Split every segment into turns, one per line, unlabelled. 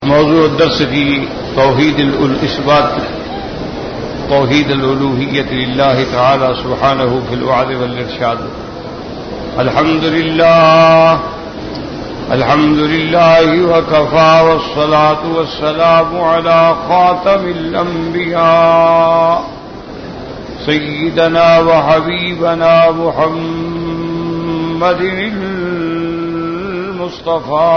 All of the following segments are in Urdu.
موضوع الدرس کی توحید الإثبات توحید الالوہیت للہ تعالی سبحانہ فی الوعد والارشاد. الحمد للہ وکفى والصلاة والسلام على خاتم الانبیاء سیدنا وحبیبنا محمد المصطفى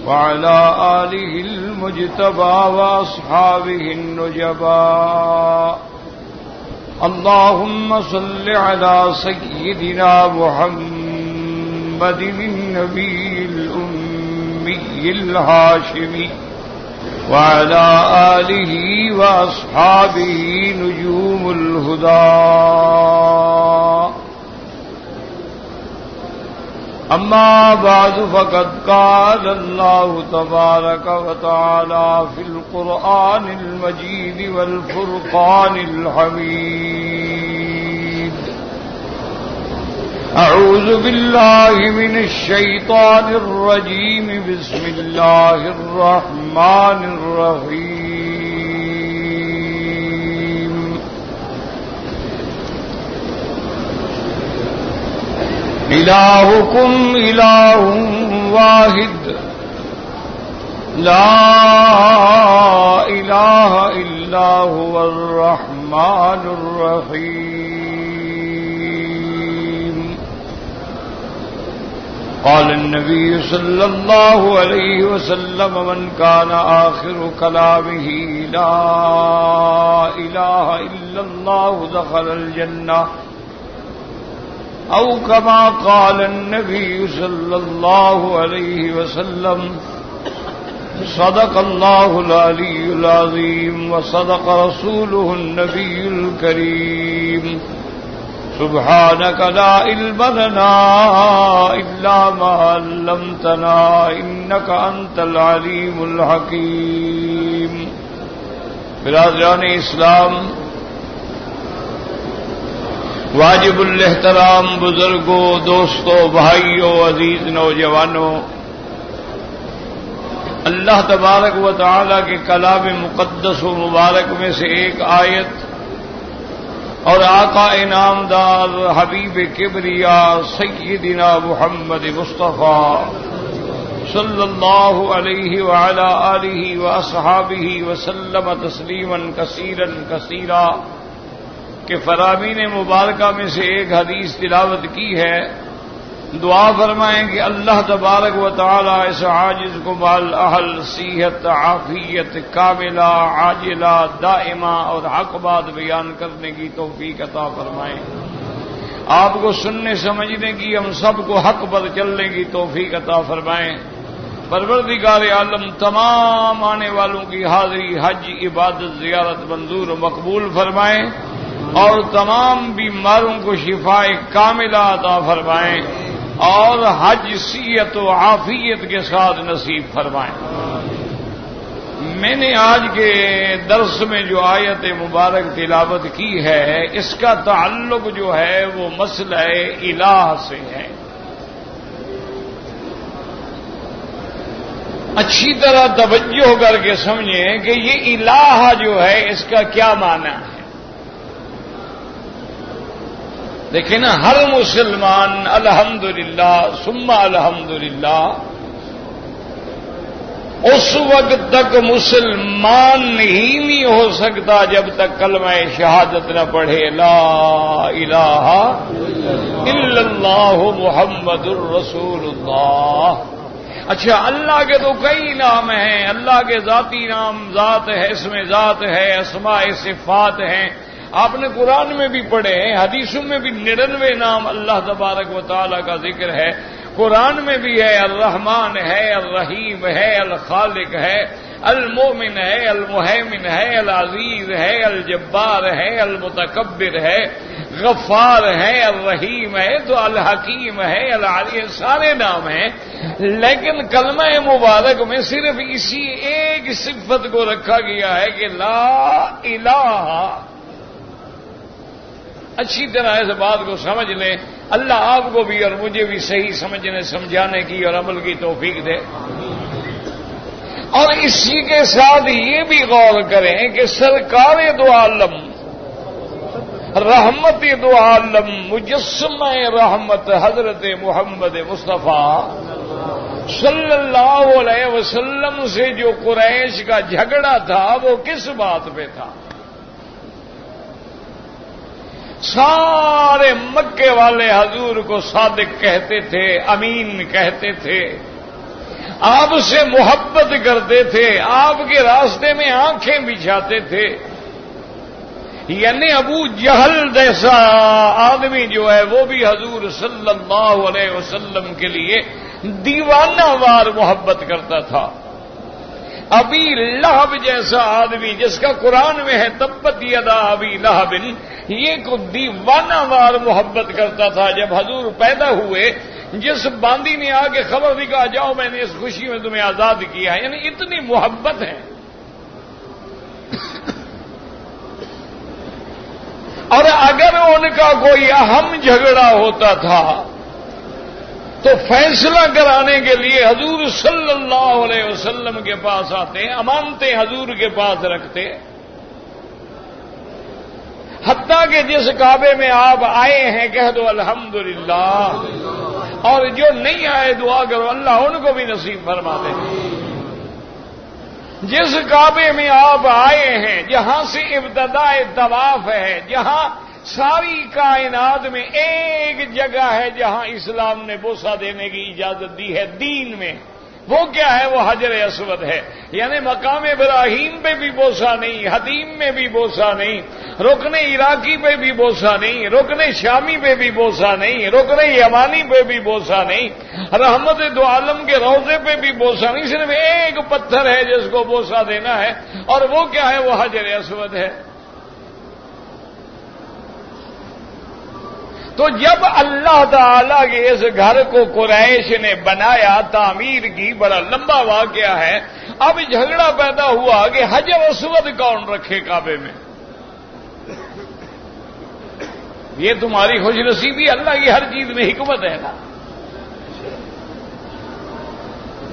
وعلى آله المجتبى وأصحابه النجبى. اللهم صل على سيدنا محمد النبي الأمي الهاشمي وعلى آله وأصحابه نجوم الهدى. أما بعد فقد قال الله تبارك وتعالى في القرآن المجيد والفرقان الحميد. أعوذ بالله من الشيطان الرجيم. بسم الله الرحمن الرحيم. إلهكم إله واحد لا إله إلا هو الرحمن الرحيم. قال النبي صلى الله عليه وسلم من كان آخر كلامه لا إله إلا الله دخل الجنة أو كما قال النبي صلى الله عليه وسلم. صدق الله العلي العظيم وصدق رسوله النبي الكريم. سبحانك لا علم لنا إلا ما علمتنا إنك أنت العليم الحكيم. برادران اسلام، واجب الاحترام بزرگوں، دوستوں، بھائیوں، عزیز نوجوانوں، اللہ تبارک و تعالی کے کلام مقدس و مبارک میں سے ایک آیت اور آقا انعامدار حبیب کبریا سیدنا محمد مصطفیٰ صلی اللہ علیہ وعلی آلہ واصحابہ وسلم تسلیما کثیرا کثیرا کہ فرامین مبارکہ میں سے ایک حدیث تلاوت کی ہے. دعا فرمائیں کہ اللہ تبارک و تعالی اس عاجز کو مال اہل صحت عافیت کاملہ عاجلہ دائمہ اور حق بات بیان کرنے کی توفیق عطا فرمائیں. آپ کو سننے سمجھنے کی، ہم سب کو حق پر چلنے کی توفیق عطا فرمائیں. پروردگار عالم تمام آنے والوں کی حاضری، حج، عبادت، زیارت منظور و مقبول فرمائیں اور تمام بیماروں کو شفاء کاملہ عطا فرمائیں اور حج صحت و عافیت کے ساتھ نصیب فرمائیں. میں نے آج کے درس میں جو آیت مبارک تلاوت کی ہے، اس کا تعلق جو ہے وہ مسئلہ الہ سے ہے. اچھی طرح توجہ کر کے سمجھیں کہ یہ الہ جو ہے اس کا کیا معنی ہے. دیکھیں نا، ہر مسلمان الحمدللہ ثم الحمدللہ اس وقت تک مسلمان ہی نہیں ہو سکتا جب تک کلمہ شہادت نہ پڑھے لا الہ الا اللہ محمد الرسول اللہ. اچھا، اللہ کے تو کئی نام ہیں، اللہ کے ذاتی نام، ذات ہے، اسم ذات ہے، اسماء صفات ہیں. آپ نے قرآن میں بھی پڑھے ہیں، حدیثوں میں بھی 99 نام اللہ تبارک و تعالیٰ کا ذکر ہے. قرآن میں بھی ہے، الرحمن ہے، الرحیم ہے، الخالق ہے، المومن ہے، المہیمن ہے، العزیز ہے، الجبار ہے، المتکبر ہے، غفار ہے، الرحیم ہے، تو الحکیم ہے، العلی، سارے نام ہیں. لیکن کلمہ مبارک میں صرف اسی ایک صفت کو رکھا گیا ہے کہ لا الہ. اچھی طرح اس بات کو سمجھ لیں. اللہ آپ کو بھی اور مجھے بھی صحیح سمجھنے سمجھانے کی اور عمل کی توفیق دے. اور اسی کے ساتھ یہ بھی غور کریں کہ سرکار دو عالم رحمت دو عالم مجسمہ رحمت حضرت محمد مصطفیٰ صلی اللہ علیہ وسلم سے جو قریش کا جھگڑا تھا وہ کس بات پہ تھا؟ سارے مکے والے حضور کو صادق کہتے تھے، امین کہتے تھے، آپ سے محبت کرتے تھے، آپ کے راستے میں آنکھیں بچھاتے تھے، یعنی ابو جہل جیسا آدمی جو ہے وہ بھی حضور صلی اللہ علیہ وسلم کے لیے دیوانہ وار محبت کرتا تھا۔ ابی لہب جیسا آدمی جس کا قرآن میں ہے تبت یدا ابی لہب، یہ کو دیوانہ وار محبت کرتا تھا۔ جب حضور پیدا ہوئے، جس باندی نے آ کے خبر دی کہا جاؤ میں نے اس خوشی میں تمہیں آزاد کیا، یعنی اتنی محبت ہے۔ اور اگر ان کا کوئی اہم جھگڑا ہوتا تھا تو فیصلہ کرانے کے لیے حضور صلی اللہ علیہ وسلم کے پاس آتے، امانتیں حضور کے پاس رکھتے، حتیٰ کہ جس کعبے میں آپ آئے ہیں کہہ دو الحمدللہ، اور جو نہیں آئے دعا کرو اللہ ان کو بھی نصیب فرما دے۔ جس کعبے میں آپ آئے ہیں، جہاں سے ابتداء طواف ہے، جہاں ساری کائنات میں ایک جگہ ہے جہاں اسلام نے بوسہ دینے کی اجازت دی ہے دین میں، وہ کیا ہے؟ وہ حجر اسود ہے۔ یعنی مقام ابراہیم پہ بھی بوسہ نہیں، حتیم میں بھی بوسہ نہیں، رکن عراقی پہ بھی بوسہ نہیں، رکن شامی پہ بھی بوسہ نہیں، رکن یمانی پہ بھی بوسہ نہیں، رحمت دو عالم کے روضے پہ بھی بوسہ نہیں، صرف ایک پتھر ہے جس کو بوسہ دینا ہے، اور وہ کیا ہے؟ وہ حجر اسود ہے۔ تو جب اللہ تعالی کے اس گھر کو قریش نے بنایا، تعمیر کی، بڑا لمبا واقعہ ہے، اب جھگڑا پیدا ہوا کہ حجر اسود کون رکھے کعبے میں؟ یہ تمہاری خوش نصیبی، اللہ کی ہر چیز میں حکمت ہے نا۔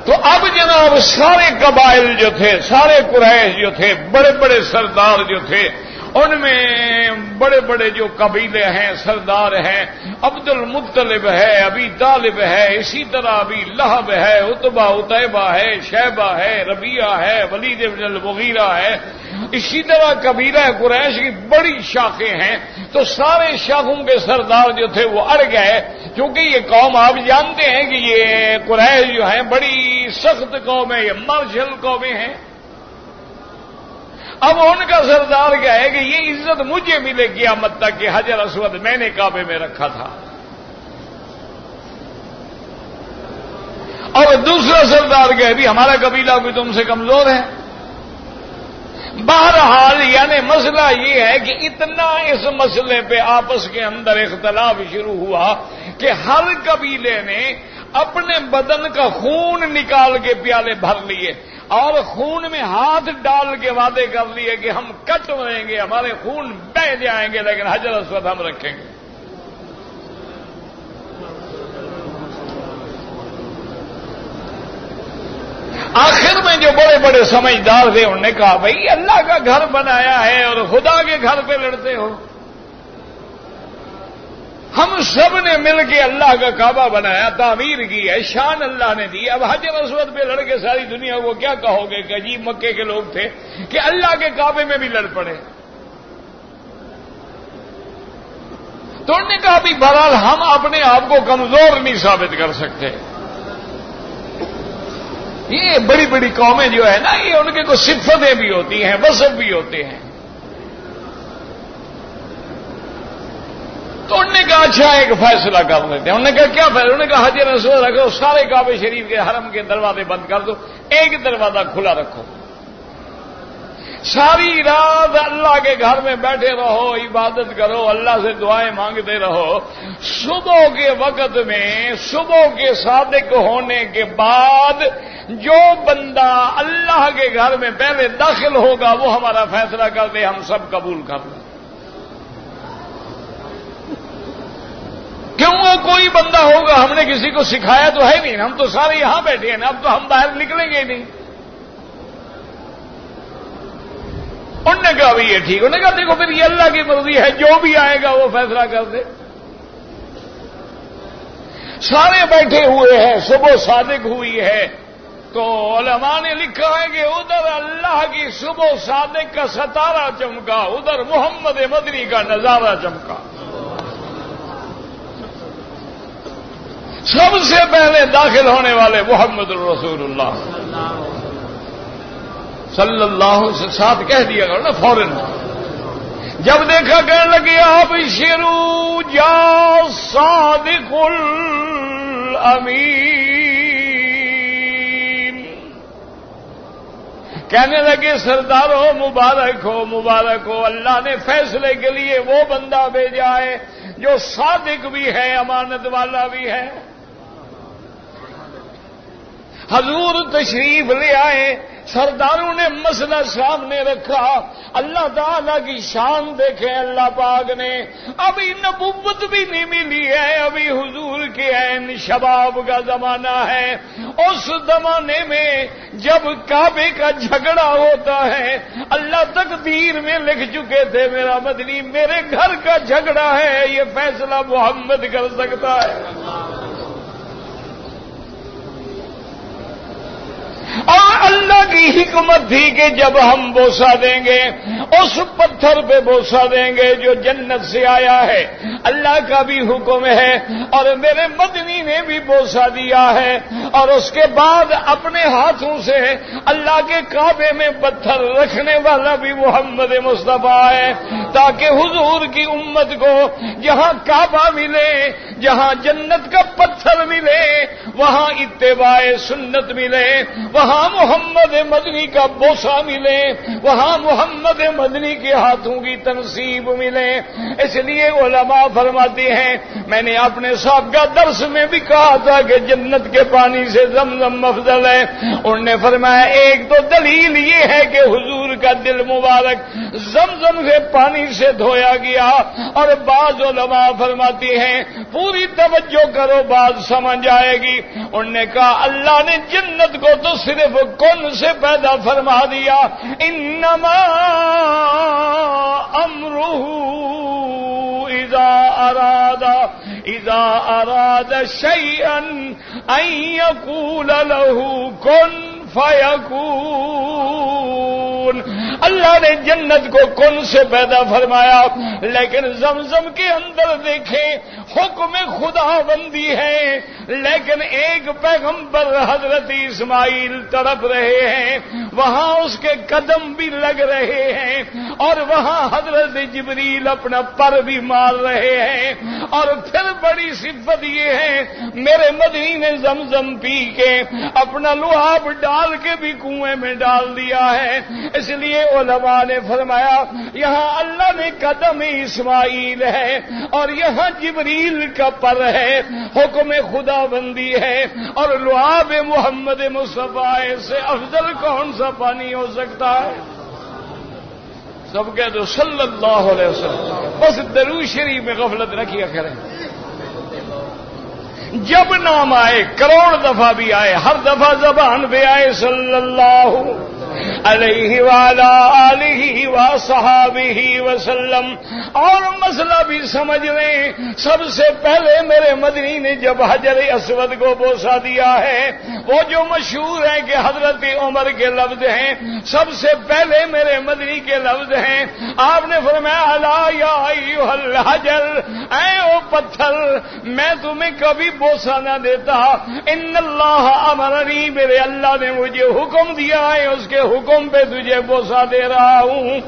تو اب جناب سارے قبائل جو تھے، سارے قریش جو تھے، بڑے بڑے سردار جو تھے، ان میں بڑے بڑے جو قبیلے ہیں، سردار ہیں، عبد المطلب ہے، ابی طالب ہے، اسی طرح ابی لہب ہے، عتبہ عتیبہ ہے، شیبہ ہے، ربیعہ ہے، ولید بن المغیرہ ہے، اسی طرح قبیلہ قریش کی بڑی شاخیں ہیں۔ تو سارے شاخوں کے سردار جو تھے وہ اڑ گئے، کیونکہ یہ قوم آپ جانتے ہیں کہ یہ قریش جو ہیں بڑی سخت قوم ہے، یہ مارشل قومیں ہیں۔ اب ان کا سردار کیا ہے کہ یہ عزت مجھے ملے قیامت تک کہ حجر اسود میں نے کعبے میں رکھا تھا۔ اور دوسرا سردار کہے بھی ہمارا قبیلہ بھی تم سے کمزور ہے۔ بہرحال یعنی مسئلہ یہ ہے کہ اتنا اس مسئلے پہ آپس کے اندر اختلاف شروع ہوا کہ ہر قبیلے نے اپنے بدن کا خون نکال کے پیالے بھر لیے اور خون میں ہاتھ ڈال کے وعدے کر لیے کہ ہم کٹ مریں گے، ہمارے خون بہہ جائیں گے، لیکن حجر اسود ہم رکھیں گے۔ آخر میں جو بڑے بڑے سمجھدار تھے انہوں نے کہا بھائی اللہ کا گھر بنایا ہے اور خدا کے گھر پہ لڑتے ہو؟ ہم سب نے مل کے اللہ کا کعبہ بنایا، تعمیر کی ہے، شان اللہ نے دی، اب حجر اسود پہ لڑ کے ساری دنیا کو کیا کہو گے کہ عجیب مکے کے لوگ تھے کہ اللہ کے کعبے میں بھی لڑ پڑے؟ تو انہوں نے کہا بھی بہرحال ہم اپنے آپ کو کمزور نہیں ثابت کر سکتے۔ یہ بڑی بڑی قومیں جو ہے نا، یہ ان کے کچھ صفتیں بھی ہوتی ہیں، وصف بھی ہوتے ہیں۔ تو انہوں نے کہا اچھا ایک فیصلہ کر لیتے ہیں۔ انہوں نے کہا کیا فیصلہ؟ انہوں نے کہا حجر اسود رکھو، سارے کعبے شریف کے حرم کے دروازے بند کر دو، ایک دروازہ کھلا رکھو، ساری رات اللہ کے گھر میں بیٹھے رہو، عبادت کرو، اللہ سے دعائیں مانگتے رہو۔ صبح کے وقت میں، صبح کے صادق ہونے کے بعد جو بندہ اللہ کے گھر میں پہلے داخل ہوگا وہ ہمارا فیصلہ کر دے، ہم سب قبول کر لیں۔ کیوں وہ کوئی بندہ ہوگا؟ ہم نے کسی کو سکھایا تو ہے نہیں، ہم تو سارے یہاں بیٹھے ہیں نا، اب تو ہم باہر نکلیں گے نہیں۔ انہوں نے کہا بھی یہ ٹھیک. انہوں نے کہا دیکھو پھر یہ اللہ کی مرضی ہے، جو بھی آئے گا وہ فیصلہ کر دے. سارے بیٹھے ہوئے ہیں، صبح صادق ہوئی ہے، تو علماء نے لکھا ہے کہ ادھر اللہ کی صبح صادق کا ستارہ چمکا، ادھر محمد مدنی کا نظارہ چمکا. سب سے پہلے داخل ہونے والے محمد الرسول اللہ صلی اللہ علیہ وسلم. ساتھ کہہ دیا کرو نا فوراً. جب دیکھا کہنے لگے آپ شروع یا صادق الامین، کہنے لگے سردارو مبارک ہو مبارک ہو، اللہ نے فیصلے کے لیے وہ بندہ بھیجا ہے جو صادق بھی ہے امانت والا بھی ہے. حضور تشریف لے آئے، سرداروں نے مسئلہ سامنے رکھا. اللہ تعالی کی شان دیکھیں اللہ پاک نے. ابھی نبوت بھی نہیں ملی ہے، ابھی حضور کے عین شباب کا زمانہ ہے. اس زمانے میں جب کعبے کا جھگڑا ہوتا ہے، اللہ تقدیر میں لکھ چکے تھے میرا مدنی میرے گھر کا جھگڑا ہے، یہ فیصلہ محمد کر سکتا ہے. اور اللہ کی حکمت تھی کہ جب ہم بوسہ دیں گے اس پتھر پہ بوسہ دیں گے جو جنت سے آیا ہے. اللہ کا بھی حکم ہے اور میرے مدنی نے بھی بوسہ دیا ہے. اور اس کے بعد اپنے ہاتھوں سے اللہ کے کعبے میں پتھر رکھنے والا بھی محمد مصطفیٰ ہے، تاکہ حضور کی امت کو جہاں کعبہ ملے، جہاں جنت کا پتھر ملے، وہاں اتباع سنت ملے، وہاں محمد مدنی کا بوسہ ملے، وہاں محمد مدنی کے ہاتھوں کی تنصیب ملے. اس لیے علماء فرماتے ہیں، میں نے اپنے سابقہ درس میں بھی کہا تھا کہ جنت کے پانی سے زمزم افضل ہے. انہوں نے فرمایا ایک تو دلیل یہ ہے کہ حضور کا دل مبارک زمزم سے پانی سے دھویا گیا. اور بعض علماء فرماتے ہیں پوری توجہ کرو بات سمجھ آئے گی. انہوں نے کہا اللہ نے جنت کو تو صرف کن سے پیدا فرما دیا، انما امرہ اذا اراد شیئا ان یقول له کن فیکون. اللہ نے جنت کو کن سے پیدا فرمایا، لیکن زمزم کے اندر دیکھیں حکم خدا بندی ہے. لیکن ایک پیغمبر حضرت اسماعیل تڑپ رہے ہیں، وہاں اس کے قدم بھی لگ رہے ہیں، اور وہاں حضرت جبریل اپنا پر بھی مار رہے ہیں. اور پھر بڑی صفت یہ ہے میرے مدنی نے زمزم پی کے اپنا لعاب ڈال کے بھی کنویں میں ڈال دیا ہے. اس لیے علماء نے فرمایا یہاں اللہ نے قدم اسماعیل ہے اور یہاں جبریل کا پر ہے، حکم خدا بندی ہے. اور لعاب محمد مصطفیٰ سے افضل کون سا پانی ہو سکتا ہے؟ سب کہہ دو صلی اللہ علیہ وسلم. بس درود شریف میں غفلت نہ کیا کریں. جب نام آئے کروڑ دفعہ بھی آئے، ہر دفعہ زبان پہ آئے صلی اللہ علیہ وعلا آلہ وصحابہ وسلم. اور مسئلہ بھی سمجھ لیں، سب سے پہلے میرے مدنی نے جب حجر اسود کو بوسہ دیا ہے، وہ جو مشہور ہے کہ حضرت عمر کے لفظ ہیں، سب سے پہلے میرے مدنی کے لفظ ہیں. آپ نے فرمایا الا یا ایھا الحجر، اے او پتھر میں تمہیں کبھی بوسہ نہ دیتا، ان اللہ امرنی، میرے اللہ نے مجھے حکم دیا ہے، اس کے حکم پہ تجھے بوسہ دے رہا ہوں.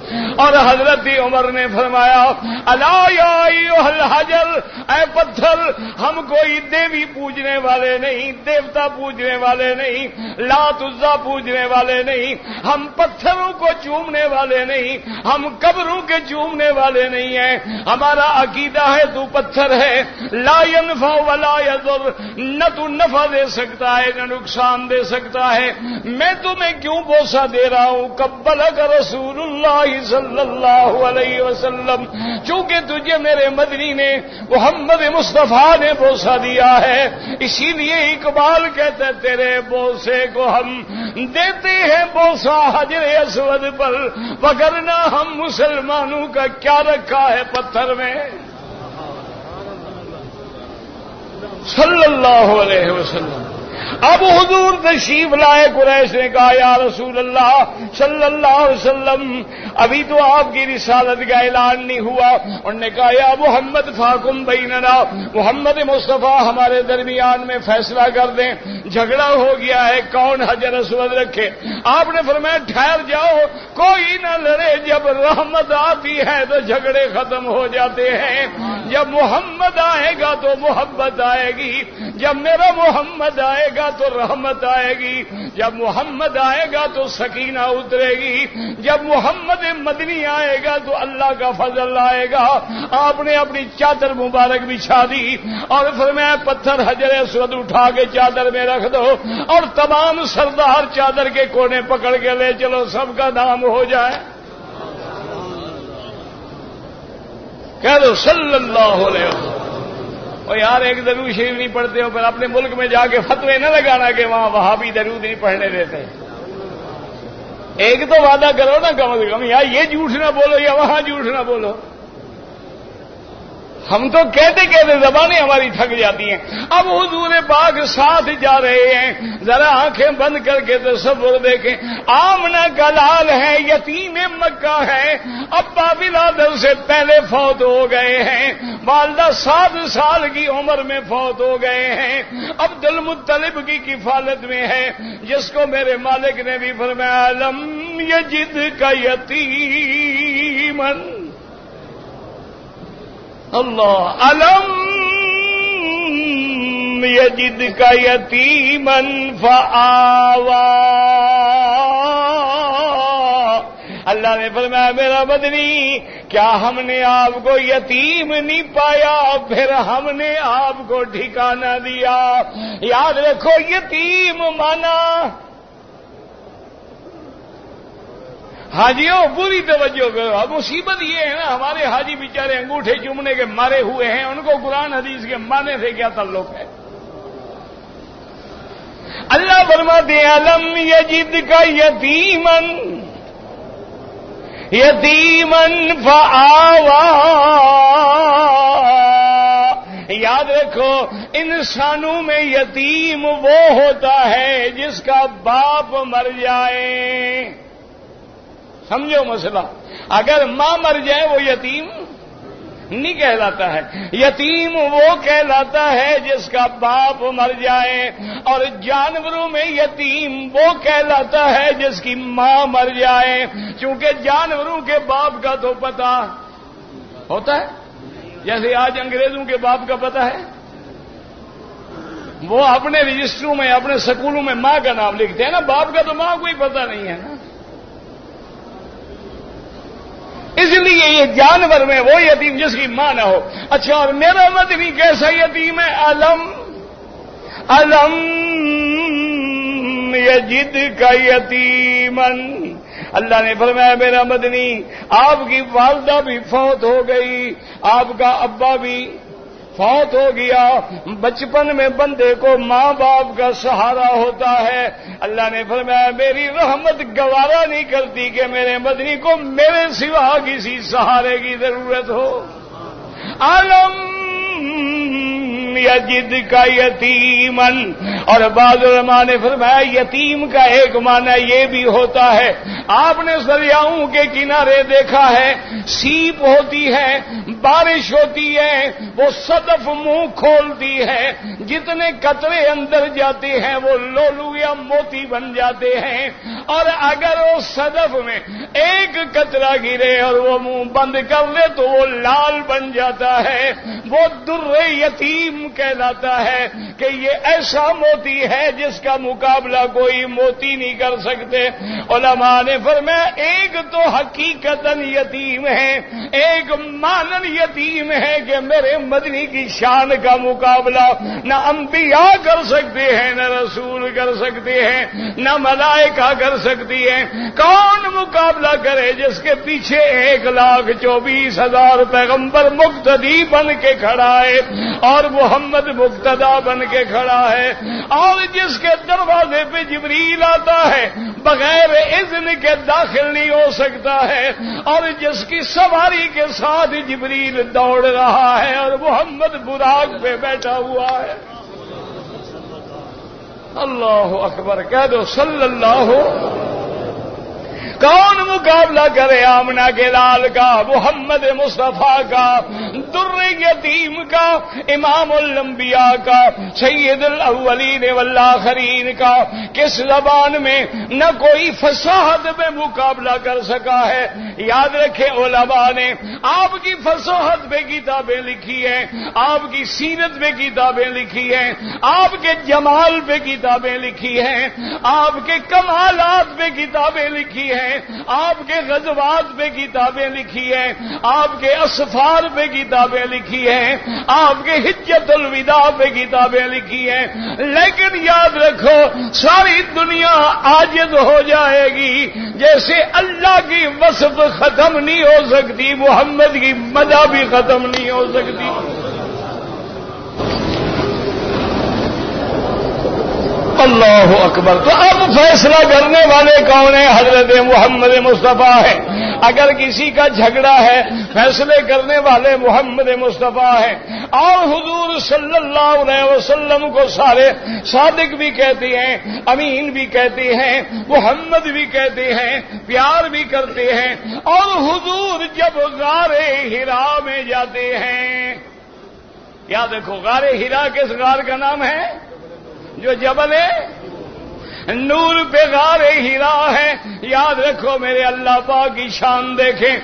اور حضرت عمر نے فرمایا الا یا ایھا الحجر، اے پتھر ہم کوئی دیوی پوجنے والے نہیں، دیوتا پوجنے والے نہیں، لات عزا پوجنے والے نہیں، ہم پتھروں کو چومنے والے نہیں، ہم قبروں کے چومنے والے نہیں ہیں. ہمارا عقیدہ ہے تو پتھر ہے، لا ينفع ولا يضر، نہ تو نفع دے سکتا ہے نہ نقصان دے سکتا ہے. میں تمہیں کیوں بوسہ دے رہا ہوں قبلک رسول اللہ صلی اللہ علیہ وسلم، چونکہ تجھے میرے مدنی نے محمد مصطفیٰ نے بوسہ دیا ہے، اسی لیے اقبال کہتا ہے تیرے بوسے کو ہم دیتے ہیں بوسہ حجر اسود پر، وگرنہ ہم مسلمانوں کا کیا رکھا ہے پتھر میں۔ صلی اللہ علیہ وسلم۔ اب حضور تشریف لائے، قریش نے کہا یا رسول اللہ صلی اللہ علیہ وسلم ابھی تو آپ کی رسالت کا اعلان نہیں ہوا۔ انہوں نے کہا یا محمد فاکم بیننا، محمد مصطفیٰ ہمارے درمیان میں فیصلہ کر دیں، جھگڑا ہو گیا ہے کون حجر اسود رکھے۔ آپ نے فرمایا ٹھہر جاؤ، کوئی نہ لڑے، جب رحمت آتی ہے تو جھگڑے ختم ہو جاتے ہیں، جب محمد آئے گا تو محبت آئے گی، جب میرا محمد آئے گا تو رحمت آئے گی، جب محمد آئے گا تو سکینہ اترے گی، جب محمد مدنی آئے گا تو اللہ کا فضل آئے گا۔ آپ نے اپنی چادر مبارک بچھا دی اور فرمایا پتھر حجر اسود اٹھا کے چادر میں رکھ دو، اور تمام سردار چادر کے کونے پکڑ کے لے چلو، سب کا نام ہو جائے۔ کہہ دو صلی اللہ علیہ وسلم۔ اور یار ایک درود شریف نہیں پڑھتے ہو، پھر اپنے ملک میں جا کے فتوے نہ لگانا کہ وہاں وہابی درود نہیں پڑھنے دیتے۔ ایک تو وعدہ کرو نا کم از کم، یا یہ جھوٹ نہ بولو یا وہاں جھوٹ نہ بولو۔ ہم تو کہتے کہتے زبانیں ہماری تھک جاتی ہیں۔ اب حضور پاک ساتھ جا رہے ہیں، ذرا آنکھیں بند کر کے تصور دیکھیں، آمنہ کا لال ہے، یتیم مکہ ہے، ابا ولادت سے پہلے فوت ہو گئے ہیں، والدہ 7 سال کی عمر میں فوت ہو گئے ہیں، عبد المطلب کی کفالت میں ہے، جس کو میرے مالک نے بھی فرمایا لم یجد کا یتیمن، اللہ علم یجد کا یتیمن فآوا، اللہ نے فرمایا میرا مدنی کیا ہم نے آپ کو یتیم نہیں پایا، پھر ہم نے آپ کو ٹھکانہ دیا۔ یاد رکھو یتیم مانا، حاجیوں پوری توجہ کرو، اب مصیبت یہ ہے نا ہمارے حاجی بیچارے انگوٹھے چومنے کے مارے ہوئے ہیں، ان کو قرآن حدیث کے معنی سے کیا تعلق ہے؟ اللہ فرماتے ہیں علم یجد کا یتیمن، یتیمن فآوا، یاد رکھو انسانوں میں یتیم وہ ہوتا ہے جس کا باپ مر جائے۔ سمجھو مسئلہ، اگر ماں مر جائے وہ یتیم نہیں کہلاتا ہے، یتیم وہ کہلاتا ہے جس کا باپ مر جائے، اور جانوروں میں یتیم وہ کہلاتا ہے جس کی ماں مر جائے، چونکہ جانوروں کے باپ کا تو پتہ ہوتا ہے، جیسے آج انگریزوں کے باپ کا پتہ ہے، وہ اپنے رجسٹروں میں اپنے سکولوں میں ماں کا نام لکھتے ہیں نا، باپ کا تو ماں کوئی پتہ نہیں ہے نا۔ اس لیے یہ جانور میں وہ یتیم جس کی ماں نہ ہو۔ اچھا اور میرا مدنی کیسا یتیم ہے؟ علم یجد کا یتیمن، اللہ نے فرمایا میرا مدنی آپ کی والدہ بھی فوت ہو گئی، آپ کا ابا بھی فوت ہو گیا، بچپن میں بندے کو ماں باپ کا سہارا ہوتا ہے، اللہ نے فرمایا میری رحمت گوارا نہیں کرتی کہ میرے مدنی کو میرے سوا کسی سہارے کی ضرورت ہو۔ عالم یجد کا یتیمن، اور بعض علماء نے فرمایا یتیم کا ایک معنی یہ بھی ہوتا ہے، آپ نے دریاؤں کے کنارے دیکھا ہے سیپ ہوتی ہے، بارش ہوتی ہے، وہ صدف منہ کھولتی ہے، جتنے قطرے اندر جاتے ہیں وہ لولو یا موتی بن جاتے ہیں، اور اگر وہ صدف میں ایک قطرہ گرے اور وہ منہ بند کر لے تو وہ لال بن جاتا ہے، وہ در یتیم کہلاتا ہے کہ یہ ایسا موتی ہے جس کا مقابلہ کوئی موتی نہیں کر سکتے. علماء نے فرمایا ایک تو حقیقتاً یتیم ہے, ایک مانن یتیم ہے کہ میرے مدنی کی شان کا مقابلہ نہ انبیاء کر سکتے ہیں, نہ رسول کر سکتے ہیں, نہ ملائکہ کر سکتی ہیں. کون مقابلہ کرے جس کے پیچھے 1,24,000 پیغمبر مقتدی بن کے کھڑا ہے اور محمد مقتدا بن کے کھڑا ہے, اور جس کے دروازے پہ جبریل آتا ہے بغیر اذن کے داخل نہیں ہو سکتا ہے, اور جس کی سواری کے ساتھ جبریل دوڑ رہا ہے اور محمد براق پہ بیٹھا ہوا ہے. اللہ اکبر کہہ دو صلی اللہ. کون مقابلہ کرے آمنہ کے لال کا, محمد مصطفیٰ کا, در یتیم کا, امام الانبیاء کا, سید الاولین والآخرین کا. کس زبان میں نہ کوئی فصاحت میں مقابلہ کر سکا ہے. یاد رکھے علماء نے آپ کی فصاحت پہ کتابیں لکھی ہیں, آپ کی سیرت پہ کتابیں لکھی ہیں, آپ کے جمال پہ کتابیں لکھی ہیں, آپ کے کمالات پہ کتابیں لکھی ہیں, آپ کے غزوات پہ کتابیں لکھی ہیں, آپ کے اسفار پہ کتابیں لکھی ہیں, آپ کے حجت الوداع پہ کتابیں لکھی ہیں. لیکن یاد رکھو ساری دنیا عاجز ہو جائے گی, جیسے اللہ کی وصف ختم نہیں ہو سکتی محمد کی مدح بھی ختم نہیں ہو سکتی. اللہ اکبر. تو اب فیصلہ کرنے والے کون ہیں؟ حضرت محمد مصطفیٰ ہے. اگر کسی کا جھگڑا ہے فیصلے کرنے والے محمد مصطفیٰ ہیں. اور حضور صلی اللہ علیہ وسلم کو سارے صادق بھی کہتے ہیں, امین بھی کہتے ہیں, محمد بھی کہتے ہیں, پیار بھی کرتے ہیں. اور حضور جب غار ہرا میں جاتے ہیں, کیا دیکھو غار ہرا کس غار کا نام ہے؟ جو جبل نور پہ غار ہرا ہے. یاد رکھو میرے اللہ پاک کی شان دیکھیں,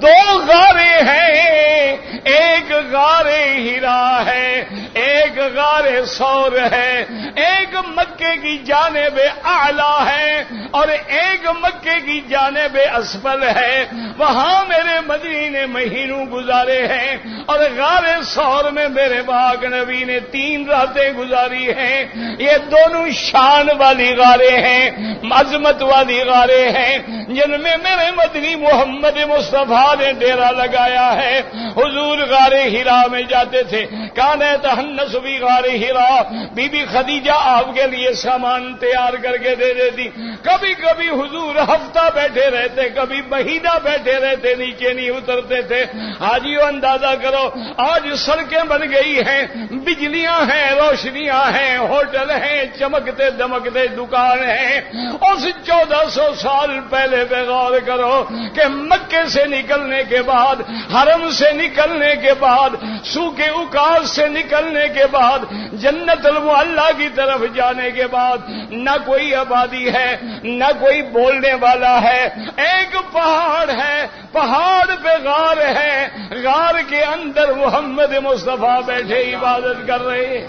2 غاریں ہیں, ایک غار ہرا ہے, ایک غار ثور ہے, ایک مکے کی جانب اعلیٰ ہے اور ایک مکے کی جانب اسفل ہے. وہاں میرے مدنی نے مہینوں گزارے ہیں, اور غار ثور میں میرے پاک نبی نے 3 راتیں گزاری ہیں. یہ دونوں شان والی غاریں ہیں, عظمت والی غاریں ہیں, جن میں میرے مدنی محمد مصطفیٰ نے ڈیرا لگایا ہے. حضور غار ہرا میں جاتے تھے, کانا تحنس بھی غار ہرا. بی بی خدیجہ آپ کے لیے سامان تیار کر کے دے دیتی. کبھی کبھی حضور ہفتہ بیٹھے رہتے, کبھی مہینہ بیٹھے رہتے, نیچے نہیں اترتے تھے. حاجیو اندازہ کرو, آج سڑکیں بن گئی ہیں, بجلیاں ہیں, روشنیاں ہیں, ہوٹل ہیں, چمکتے دمکتے دکان ہیں. اس 1400 سال پہلے پہ غور کرو کہ مکے سے نکلنے کے بعد, حرم سے نکلنے کے بعد, سوکھ اکاس سے نکلنے کے بعد, جنت المعلی کی طرف جانے کے بعد نہ کوئی آبادی ہے, نہ کوئی بولنے والا ہے. ایک پہاڑ ہے, پہاڑ پہ غار ہے, غار کے اندر محمد مصطفیٰ بیٹھے عبادت کر رہے ہیں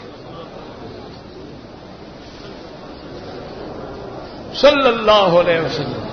صلی اللہ علیہ وسلم.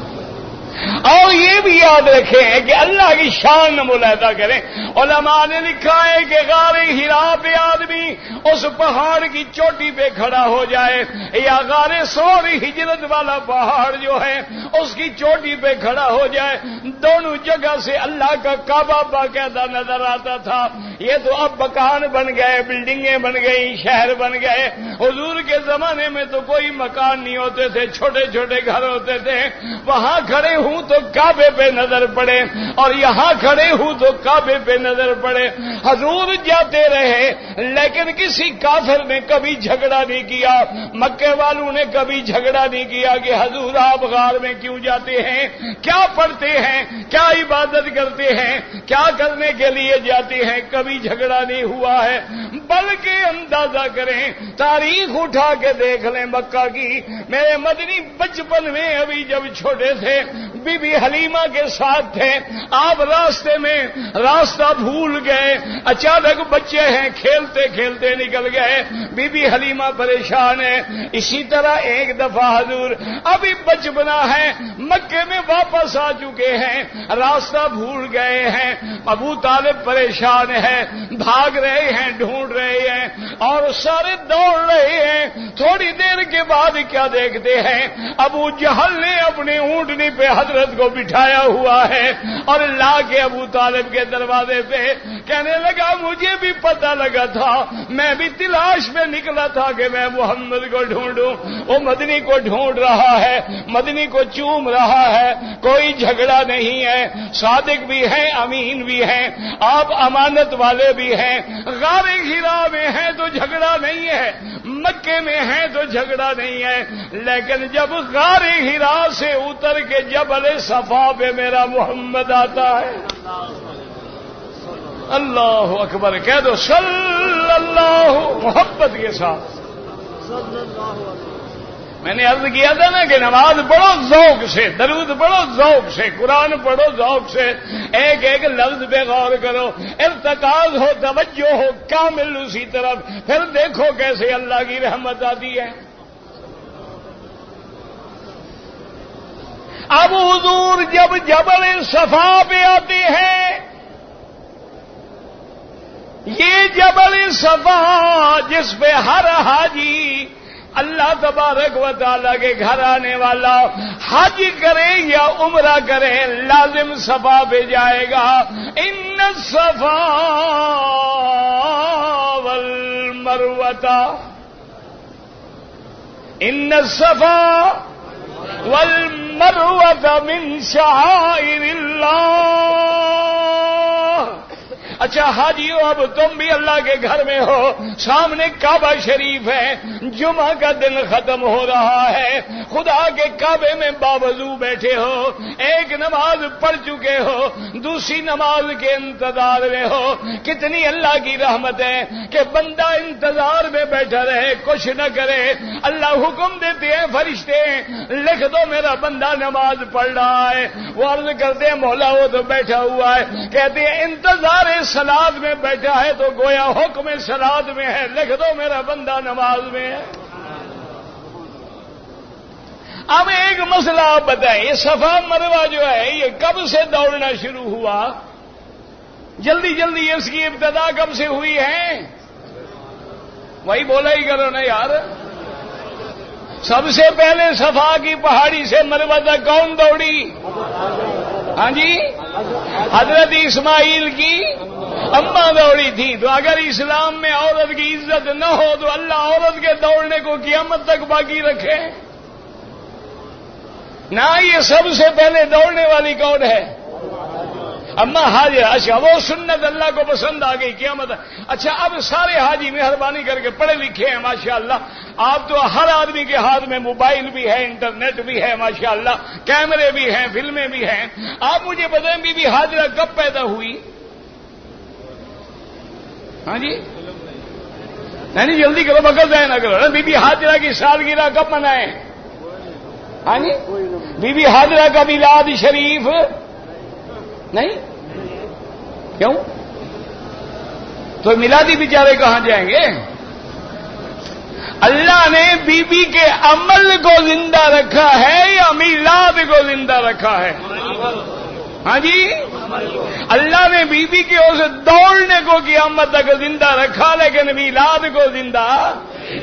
اور یہ بھی یاد رکھیں کہ اللہ کی شان ملاحظہ کریں. علماء نے لکھا ہے کہ غار ہرا پہ آدمی اس پہاڑ کی چوٹی پہ کھڑا ہو جائے, یا غار ثور ہجرت والا پہاڑ جو ہے اس کی چوٹی پہ کھڑا ہو جائے, دونوں جگہ سے اللہ کا کعبہ باقاعدہ نظر آتا تھا. یہ تو اب مکان بن گئے, بلڈنگیں بن گئی, شہر بن گئے. حضور کے زمانے میں تو کوئی مکان نہیں ہوتے تھے, چھوٹے چھوٹے گھر ہوتے تھے. وہاں کھڑے ہوں تو کعبے پہ نظر پڑے, اور یہاں کھڑے ہوں تو کعبے پہ نظر پڑے. حضور جاتے رہے, لیکن کسی کافر نے کبھی جھگڑا نہیں کیا, مکے والوں نے کبھی جھگڑا نہیں کیا کہ حضور آپ غار میں کیوں جاتے ہیں, کیا پڑھتے ہیں, کیا عبادت کرتے ہیں, کیا کرنے کے لیے جاتے ہیں. کبھی جھگڑا نہیں ہوا ہے. بلکہ اندازہ کریں، تاریخ اٹھا کے دیکھ لیں مکہ کی۔ میرے مدنی بچپن میں ابھی جب چھوٹے تھے بی بی حلیمہ کے ساتھ تھے، آپ راستے میں راستہ بھول گئے، اچانک بچے ہیں کھیلتے کھیلتے نکل گئے، بی بی حلیمہ پریشان ہے۔ اسی طرح ایک دفعہ حضور ابھی بچپنا ہے، مکے میں واپس آ چکے ہیں، راستہ بھول گئے ہیں، ابو طالب پریشان ہے، بھاگ رہے ہیں، ڈھونڈ رہے ہیں اور سارے دوڑ رہے ہیں۔ تھوڑی دیر کے بعد کیا دیکھتے ہیں، ابو جہل نے اپنے اونٹنی پہ حضرت کو بٹھایا ہوا ہے اور لا کے ابو طالب کے دروازے پہ کہنے لگا مجھے بھی پتہ لگا تھا، میں بھی تلاش میں نکلا تھا کہ میں محمد کو ڈھونڈوں۔ وہ مدنی کو ڈھونڈ رہا ہے، مدنی کو چوم رہا ہے، کوئی جھگڑا نہیں ہے، صادق بھی ہیں، امین بھی ہیں، آپ امانت والے بھی ہیں۔ غار حرا میں ہیں تو جھگڑا نہیں ہے، مکے میں ہیں تو جھگڑا نہیں ہے، لیکن جب غار حرا سے اتر کے جبل صفا پہ میرا محمد آتا ہے، اللہ اکبر کہہ دو صلی اللہ، محبت کے ساتھ۔ میں نے عرض کیا تھا نا کہ نماز پڑھو ذوق سے، درود پڑھو ذوق سے، قرآن پڑھو ذوق سے، ایک ایک لفظ پہ غور کرو، ارتکاز ہو، توجہ ہو کامل اسی طرف، پھر دیکھو کیسے اللہ کی رحمت آتی ہے۔ اب حضور جب جبل صفا پہ آتے ہیں، یہ جبل صفا جس پہ ہر حاجی اللہ تبارک و تعالیٰ کے گھر آنے والا حج کرے یا عمرہ کرے لازم صفا پہ جائے گا۔ ان الصفا والمروۃ، ان الصفا والمروۃ من شعائر اللہ۔ اچھا حاجیو، اب تم بھی اللہ کے گھر میں ہو، سامنے کعبہ شریف ہے، جمعہ کا دن ختم ہو رہا ہے، خدا کے کعبے میں باوضو بیٹھے ہو، ایک نماز پڑھ چکے ہو، دوسری نماز کے انتظار میں ہو۔ کتنی اللہ کی رحمت ہے کہ بندہ انتظار میں بیٹھا رہے، کچھ نہ کرے، اللہ حکم دیتے ہیں فرشتے لکھ دو میرا بندہ نماز پڑھ رہا ہے۔ وہ عرض کرتے ہیں مولا وہ تو بیٹھا ہوا ہے، کہتے ہیں انتظار سلاد میں بیٹھا ہے تو گویا حکم سلاد میں ہے، لکھ دو میرا بندہ نماز میں ہے۔ اب ایک مسئلہ آپ بتائیں، یہ صفا مروہ جو ہے یہ کب سے دوڑنا شروع ہوا؟ جلدی جلدی اس کی ابتدا کب سے ہوئی ہے؟ وہی بولا ہی کرو نا یار۔ سب سے پہلے صفا کی پہاڑی سے مروہ تک کون دوڑی؟ ہاں جی، حضرت اسماعیل کی اماں دوڑی تھی۔ تو اگر اسلام میں عورت کی عزت نہ ہو تو اللہ عورت کے دوڑنے کو قیامت تک باقی رکھے نہ۔ یہ سب سے پہلے دوڑنے والی کون ہے؟ اماں حاجر۔ اچھا وہ سنت اللہ کو پسند آ گئی قیامت۔ اچھا اب سارے حاجی مہربانی کر کے پڑھے لکھے ہیں ماشاءاللہ، آپ تو ہر آدمی کے ہاتھ میں موبائل بھی ہے، انٹرنیٹ بھی ہے ماشاءاللہ، کیمرے بھی ہیں، فلمیں بھی ہیں۔ آپ مجھے بتائیں بی بی حاجرہ کب پیدا ہوئی؟ ہاں جی نہیں جلدی کرو، بکر جائے نہ کرو۔ بی بی حاجرہ کی سالگرہ کب منائیں؟ ہاں جی بی بی حاجرہ کا میلاد شریف نہیں؟ کیوں؟ تو میلادی بیچارے کہاں جائیں گے؟ اللہ نے بی بی کے عمل کو زندہ رکھا ہے یا میلاد کو زندہ رکھا ہے؟ ہاں جی اللہ نے بی بی کے اس دوڑنے کو قیامت تک زندہ رکھا، لیکن میلاد کو زندہ۔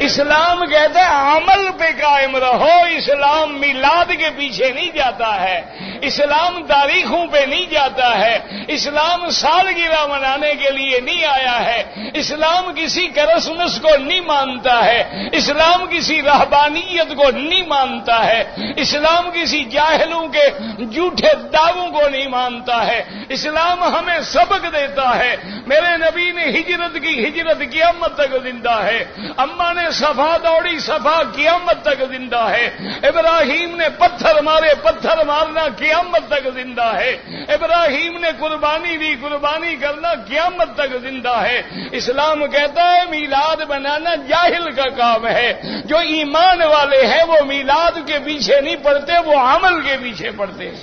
اسلام کہتا ہے عمل پہ قائم رہو، اسلام میلاد کے پیچھے نہیں جاتا ہے، اسلام تاریخوں پہ نہیں جاتا ہے، اسلام سالگرہ منانے کے لیے نہیں آیا ہے، اسلام کسی کرسمس کو نہیں مانتا ہے، اسلام کسی رہبانیت کو نہیں مانتا ہے، اسلام کسی جاہلوں کے جھوٹے دعووں کو نہیں مانتا ہے۔ اسلام ہمیں سبق دیتا ہے میرے نبی نے ہجرت کی، ہجرت قیامت تک زندہ ہے۔ اماں نے صفا دوڑی، صفا قیامت تک زندہ ہے۔ ابراہیم نے پتھر مارے، پتھر مارنا قیامت تک زندہ ہے۔ ابراہیم نے قربانی دی، قربانی کرنا قیامت تک زندہ ہے۔ اسلام کہتا ہے میلاد بنانا جاہل کا کام ہے، جو ایمان والے ہیں وہ میلاد کے پیچھے نہیں پڑتے، وہ عمل کے پیچھے پڑتے ہیں۔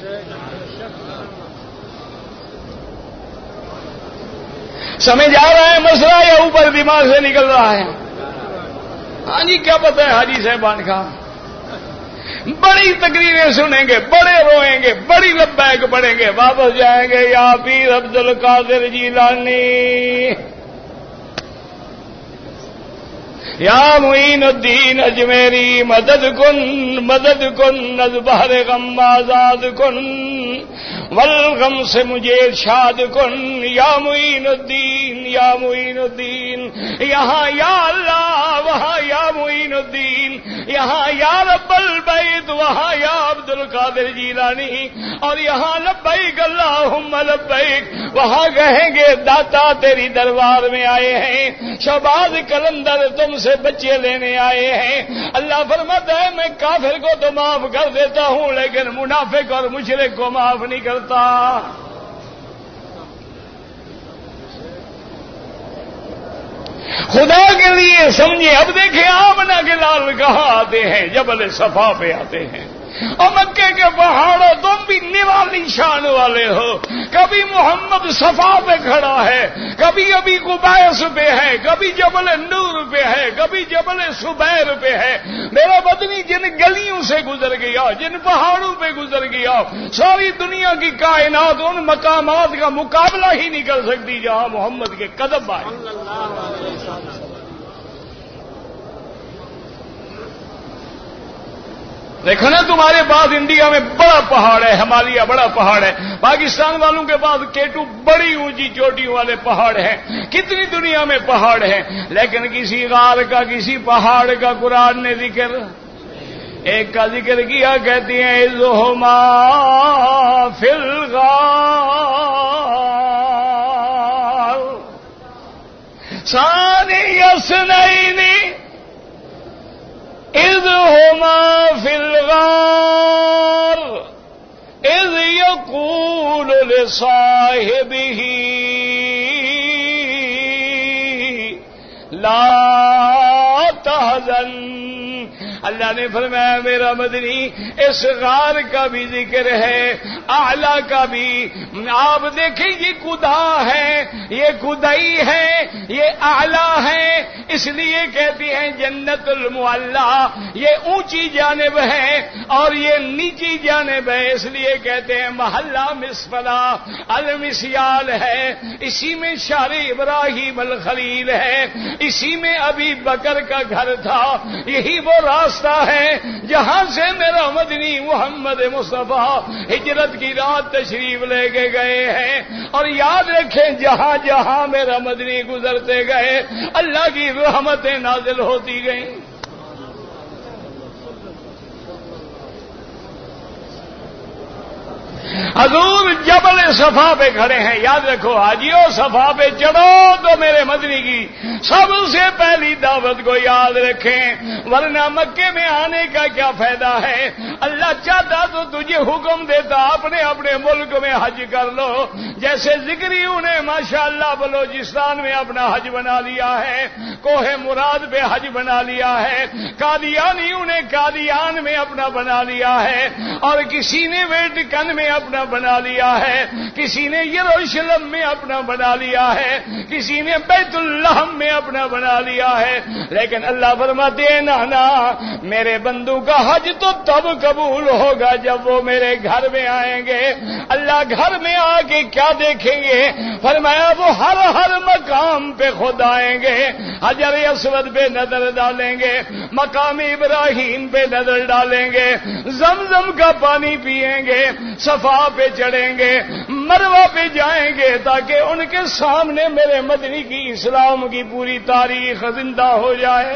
سمجھ آ رہا ہے مسئلہ یا اوپر دماغ سے نکل رہا ہے؟ ہاں جی کیا پتہ ہے حاجی صاحبان کا، بڑی تقریریں سنیں گے، بڑے روئیں گے، بڑی لبیک پڑھیں گے، واپس جائیں گے یا پیر عبد القادر جیلانی، یا معین الدین اجمیری مدد کن، مدد کن از بحر غم آزاد کن، والغم سے مجھے ارشاد کن، یا معین الدین، یا معین الدین، یہاں یا اللہ، وہاں یا معین الدین، یہاں یا رب البیت، وہاں یا عبد القادر جیلانی، اور یہاں لبیک اللہم لبیک، وہاں کہیں گے داتا تیری دربار میں آئے ہیں، شہباز قلندر تم سے بچے لینے آئے ہیں۔ اللہ فرماتا ہے میں کافر کو تو معاف کر دیتا ہوں لیکن منافق اور مشرک کو معاف نہیں کرتا۔ خدا کے لیے سمجھے۔ اب دیکھیں آمنہ کے لال کہاں آتے ہیں؟ جبل صفا پہ آتے ہیں، اور مکے کے پہاڑوں تم بھی نرالی شان والے ہو، کبھی محمد صفا پہ کھڑا ہے، کبھی ابھی قبیس پہ ہے، کبھی جبل نور پہ ہے، کبھی جبل سبیر پہ ہے۔ میرا بدنی جن گلیوں سے گزر گیا، جن پہاڑوں پہ گزر گیا، ساری دنیا کی کائنات ان مقامات کا مقابلہ ہی نہیں کر سکتی جہاں محمد کے قدم آئے۔ دیکھو نا تمہارے پاس انڈیا میں بڑا پہاڑ ہے، ہمالیہ بڑا پہاڑ ہے، پاکستان والوں کے پاس کیٹو بڑی اونچی چوٹیوں والے پہاڑ ہیں، کتنی دنیا میں پہاڑ ہیں، لیکن کسی غار کا، کسی پہاڑ کا قرآن نے ذکر، ایک کا ذکر کیا، کہتی ہیں اذہما فی الغار ثانی اثنین اذ ہما فی الغار اذ یقول لصاحبہ لا تحزن۔ اللہ نے فرمایا میرا مدنی اس غار کا بھی ذکر ہے، اعلیٰ کا بھی۔ آپ دیکھیں یہ خدا ہے، یہ خدائی ہے، یہ اعلیٰ ہے، اس لیے کہتی ہیں جنت المعلیٰ، یہ اونچی جانب ہے اور یہ نیچی جانب ہے، اس لیے کہتے ہیں محلہ مسفلا المسیال ہے، اسی میں شار ابراہیم الخلیل ہے، اسی میں ابی بکر کا گھر تھا، یہی وہ راستہ ہے جہاں سے میرا مدنی محمد مصطفیٰ ہجرت کی رات تشریف لے کے گئے ہیں۔ اور یاد رکھیں جہاں جہاں میرا مدنی گزرتے گئے اللہ کی رحمتیں نازل ہوتی گئیں۔ حضور جبل صفا پہ کھڑے ہیں، یاد رکھو حاجیو، صفا پہ چڑھو تو میرے مدنی کی سب سے پہلی دعوت کو یاد رکھیں، ورنہ مکے میں آنے کا کیا فائدہ ہے؟ اللہ چاہتا تو تجھے حکم دیتا اپنے اپنے ملک میں حج کر لو، جیسے ذکریوں نے ماشاءاللہ بلوچستان میں اپنا حج بنا لیا ہے، کوہ مراد پہ حج بنا لیا ہے، قادیانیوں نے قادیان میں اپنا بنا لیا ہے، اور کسی نے ویٹکن میں اپنا بنا لیا ہے، کسی نے یروشلم میں اپنا بنا لیا ہے، کسی نے بیت اللہ میں اپنا بنا لیا ہے، لیکن اللہ فرماتے ہیں نا میرے بندوں کا حج تو تب قبول ہوگا جب وہ میرے گھر میں آئیں گے۔ اللہ گھر میں آ کے کیا دیکھیں گے؟ فرمایا وہ ہر مقام پہ خود آئیں گے، حجر اسود پہ نظر ڈالیں گے، مقام ابراہیم پہ نظر ڈالیں گے، زمزم کا پانی پیئیں گے، صفا پہ چڑھیں گے، مروہ پہ جائیں گے، تاکہ ان کے سامنے میرے مدنی کی اسلام کی پوری تاریخ زندہ ہو جائے۔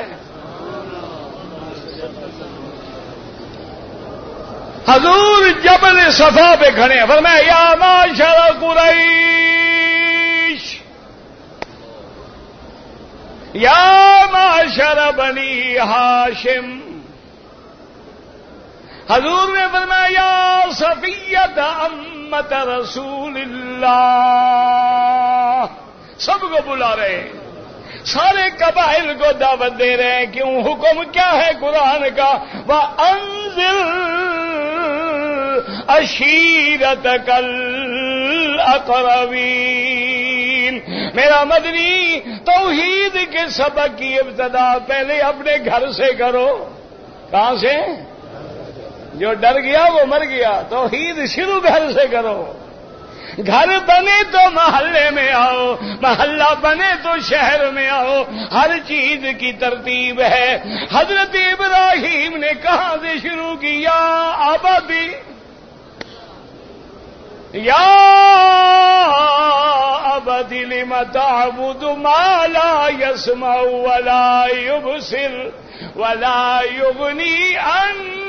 حضور جبل صفا پہ کھڑے ہیں، فرمایا یا معشر قریش یا معشر بنی ہاشم، حضور نے فرمایا یا صفیۃ امت رسول اللہ، سب کو بلا رہے ہیں، سارے قبائل کو دعوت دے رہے ہیں. کیوں؟ حکم کیا ہے قرآن کا؟ وَأَنذِرْ عَشِيرَتَكَ الْأَقْرَبِينَ. میرا مدنی توحید کے سبق کی ابتدا پہلے اپنے گھر سے کرو. کہاں سے؟ جو ڈر گیا وہ مر گیا. توحید شروع گھر سے کرو. گھر بنے تو محلے میں آؤ، محلہ بنے تو شہر میں آؤ. ہر چیز کی ترتیب ہے. حضرت ابراہیم نے کہاں سے شروع کیا؟ آبادی. یا ابت لم تعبد ما لا يسمع ولا يبصر ولا يغني عنك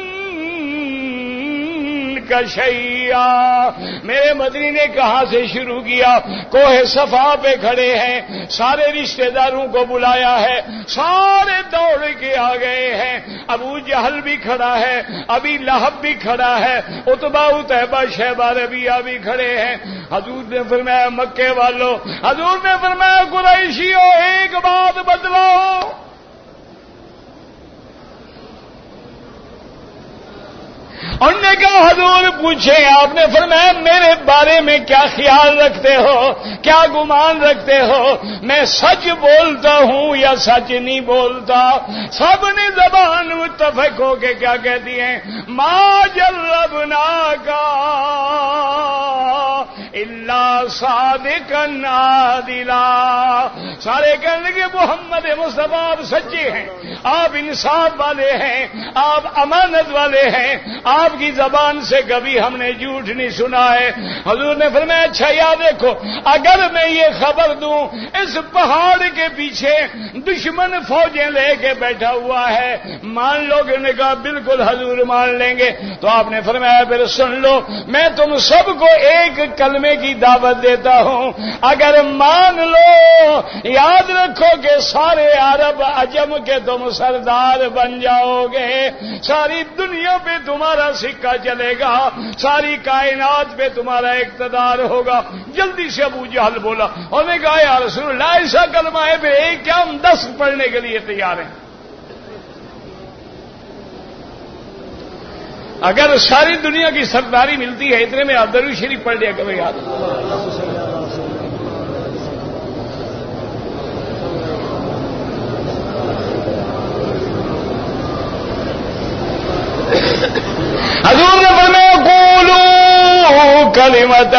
شيئا. میرے مدنی نے کہاں سے شروع کیا؟ کوہ صفا پہ کھڑے ہیں، سارے رشتہ داروں کو بلایا ہے، سارے دوڑ کے آ گئے ہیں. ابو جہل بھی کھڑا ہے، ابھی لہب بھی کھڑا ہے، عتبہ عتیبہ شیبہ ربیعہ بھی کھڑے ہیں. حضور نے فرمایا مکے والوں، حضور نے فرمایا قریشیوں، ایک بات بتلاؤ. انہوں نے کہا حضور پوچھیں. آپ نے فرمایا میرے بارے میں کیا خیال رکھتے ہو، کیا گمان رکھتے ہو؟ میں سچ بولتا ہوں یا سچ نہیں بولتا؟ سب نے زبان متفق ہو کے کیا کہتی ہیں؟ ما جربناک الا صادقا عادلا. سارے کہنے لگے محمد مصطفیٰ آپ سچے ہیں، آپ انصاف والے ہیں، آپ امانت والے ہیں، آپ کی زبان سے کبھی ہم نے جھوٹ نہیں سنا ہے. حضور نے فرمایا اچھا یاد رکھو، اگر میں یہ خبر دوں اس پہاڑ کے پیچھے دشمن فوجیں لے کے بیٹھا ہوا ہے، مان لو گے؟ نے کہا بالکل حضور مان لیں گے. تو آپ نے فرمایا پھر سن لو، میں تم سب کو ایک کلمے کی دعوت دیتا ہوں، اگر مان لو یاد رکھو کہ سارے عرب عجم کے تم سردار بن جاؤ گے، ساری دنیا پہ تمہارا سکہ چلے گا، ساری کائنات پہ تمہارا اقتدار ہوگا. جلدی سے ابو جہل بولا، انہوں نے کہا یا رسول اللہ ایسا کلمہ ہے پھر ایک کیا ہم 10 پڑھنے کے لیے تیار ہیں. اگر ساری دنیا کی سرداری ملتی ہے اتنے میں آپ درود شریف پڑھ لیا کرو. یاد حضور نے فرمایا قولوا کلمۃ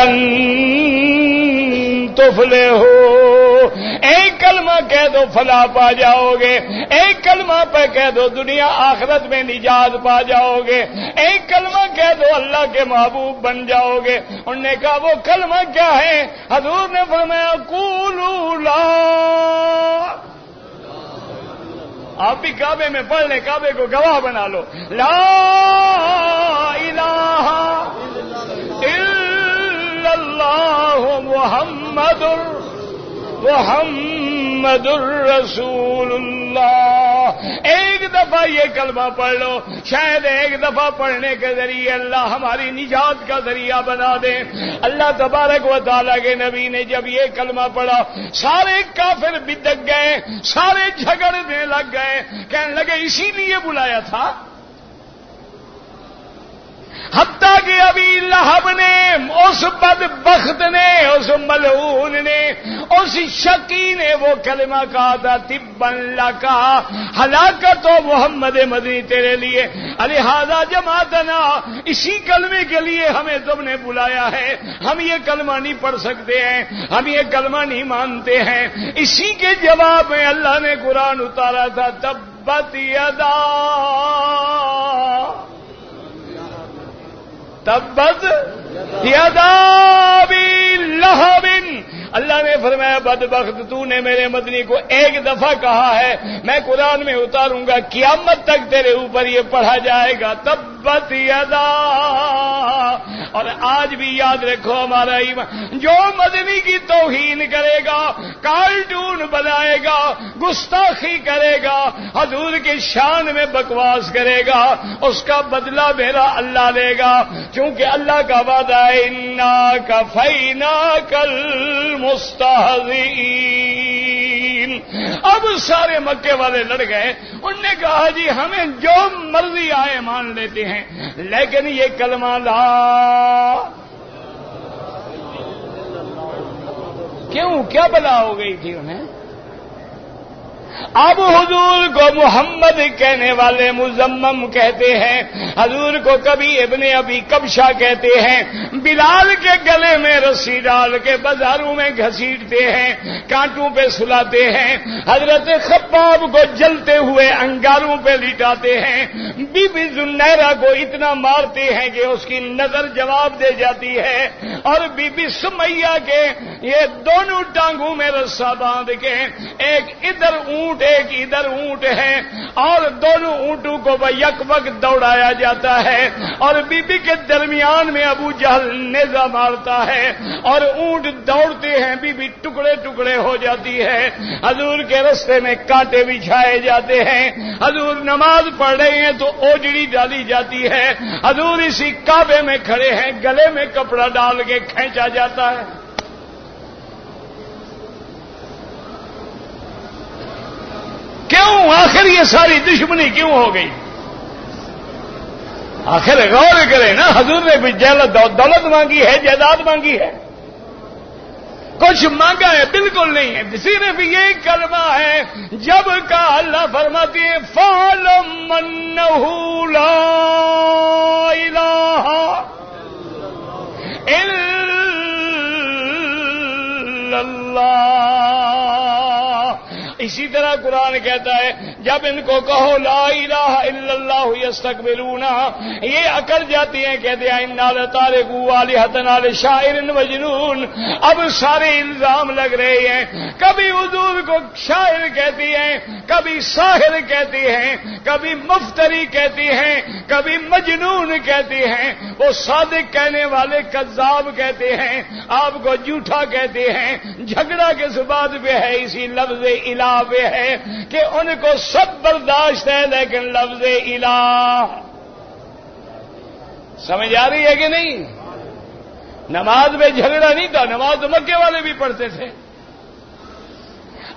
تفلحوا. ایک کلمہ کہہ دو فلاح پا جاؤ گے. ایک کلمہ پہ کہہ دو دنیا آخرت میں نجات پا جاؤ گے. ایک کلمہ کہہ دو اللہ کے محبوب بن جاؤ گے. انہوں نے کہا وہ کلمہ کیا ہے؟ حضور نے فرمایا قولوا لا. آپ بھی کعبے میں پڑھ لیں، کعبے کو گواہ بنا لو. لا الہ الا اللہ محمد الرسول اللہ. ایک دفعہ یہ کلمہ پڑھ لو، شاید ایک دفعہ پڑھنے کے ذریعے اللہ ہماری نجات کا ذریعہ بنا دے. اللہ تبارک و تعالیٰ کے نبی نے جب یہ کلمہ پڑھا سارے کافر بدک گئے، سارے جھگڑنے لگ گئے، کہنے لگے اسی لیے بلایا تھا. حتیٰ کہ ابھی لہب نے، اس بدبخت نے، اس ملعون نے، اس شقی نے وہ کلمہ کہا تھا تباً لکا، ہلاکت ہو محمد مدنی تیرے لیے. لہذا جماعتنا، اسی کلمے کے لیے ہمیں تم نے بلایا ہے. ہم یہ کلمہ نہیں پڑھ سکتے ہیں، ہم یہ کلمہ نہیں مانتے ہیں. اسی کے جواب میں اللہ نے قرآن اتارا تھا تبت یدا تبت یدا ابی لہب. اللہ نے فرمایا بدبخت تو نے میرے مدنی کو ایک دفعہ کہا ہے، میں قرآن میں اتاروں گا قیامت تک تیرے اوپر یہ پڑھا جائے گا تبت یدا اور آج بھی یاد رکھو ہمارا ایمان، جو مدنی کی توہین کرے گا، کارٹون بنائے گا، گستاخی کرے گا، حضور کی شان میں بکواس کرے گا، اس کا بدلہ میرا اللہ لے گا، کیونکہ اللہ کا وعدہ ہے انا کفیناک المستہزئین۔ اب سارے مکے والے لڑ گئے، انہوں نے کہا جی ہمیں جو مرضی آئے مان لیتے ہیں، لیکن یہ کلمہ لا کیوں، کیا بلا ہو گئی تھی انہیں؟ اب حضور کو محمد کہنے والے مزمم کہتے ہیں، حضور کو کبھی ابن ابی کبشہ کہتے ہیں، بلال کے گلے میں رسی ڈال کے بازاروں میں گھسیٹتے ہیں، کانٹوں پہ سلاتے ہیں، حضرت خباب کو جلتے ہوئے انگاروں پہ لٹاتے ہیں، بی بی زنیرہ کو اتنا مارتے ہیں کہ اس کی نظر جواب دے جاتی ہے، اور بی بی سمیہ کے یہ دونوں ٹانگوں میں رسا باندھ کے ایک ادھر اونٹ ایک ادھر اونٹ ہے، اور دونوں اونٹوں کو یک وقت دوڑایا جاتا ہے، اور بی بی کے درمیان میں ابو جہل نیزہ مارتا ہے، اور اونٹ دوڑتے ہیں، بی بی ٹکڑے ٹکڑے ہو جاتی ہے، حضور کے رستے میں کانٹے بچھائے جاتے ہیں، حضور نماز پڑھ رہے ہیں تو اوجڑی ڈالی جاتی ہے، حضور اسی کعبے میں کھڑے ہیں، گلے میں کپڑا ڈال کے کھینچا جاتا ہے۔ کیوں؟ آخر یہ ساری دشمنی کیوں ہو گئی؟ آخر غور کریں نا، حضور نے بھی دولت مانگی ہے، جائیداد مانگی ہے، کچھ مانگا ہے؟ بالکل نہیں ہے، صرف یہ کلمہ ہے جب کا اللہ فرماتی ہے فَاعْلَمْ أَنَّهُ لَا إِلَٰهَ إِلَّا اللَّهُ۔ اسی طرح قرآن کہتا ہے جب ان کو کہو لا الہ الا اللہ یستکبرون، یہ اکڑ جاتی ہیں، کہتے ہیں انا لتارکو آلہتنا لشاعر مجنون۔ اب سارے الزام لگ رہے ہیں، کبھی حضور کو شاعر کہتی ہیں، کبھی ساحر کہتی ہیں، کبھی مفتری کہتی ہیں، کبھی مجنون کہتی ہیں، وہ صادق کہنے والے کذاب کہتے ہیں، آپ کو جھوٹا کہتے ہیں۔ جھگڑا کس بات پہ ہے؟ اسی لفظ الہ پہ ہے کہ ان کو سب برداشت ہے، لیکن لفظ الہ سمجھ آ رہی ہے کہ نہیں؟ نماز میں جھگڑا نہیں تھا، نماز تو مکے والے بھی پڑھتے تھے،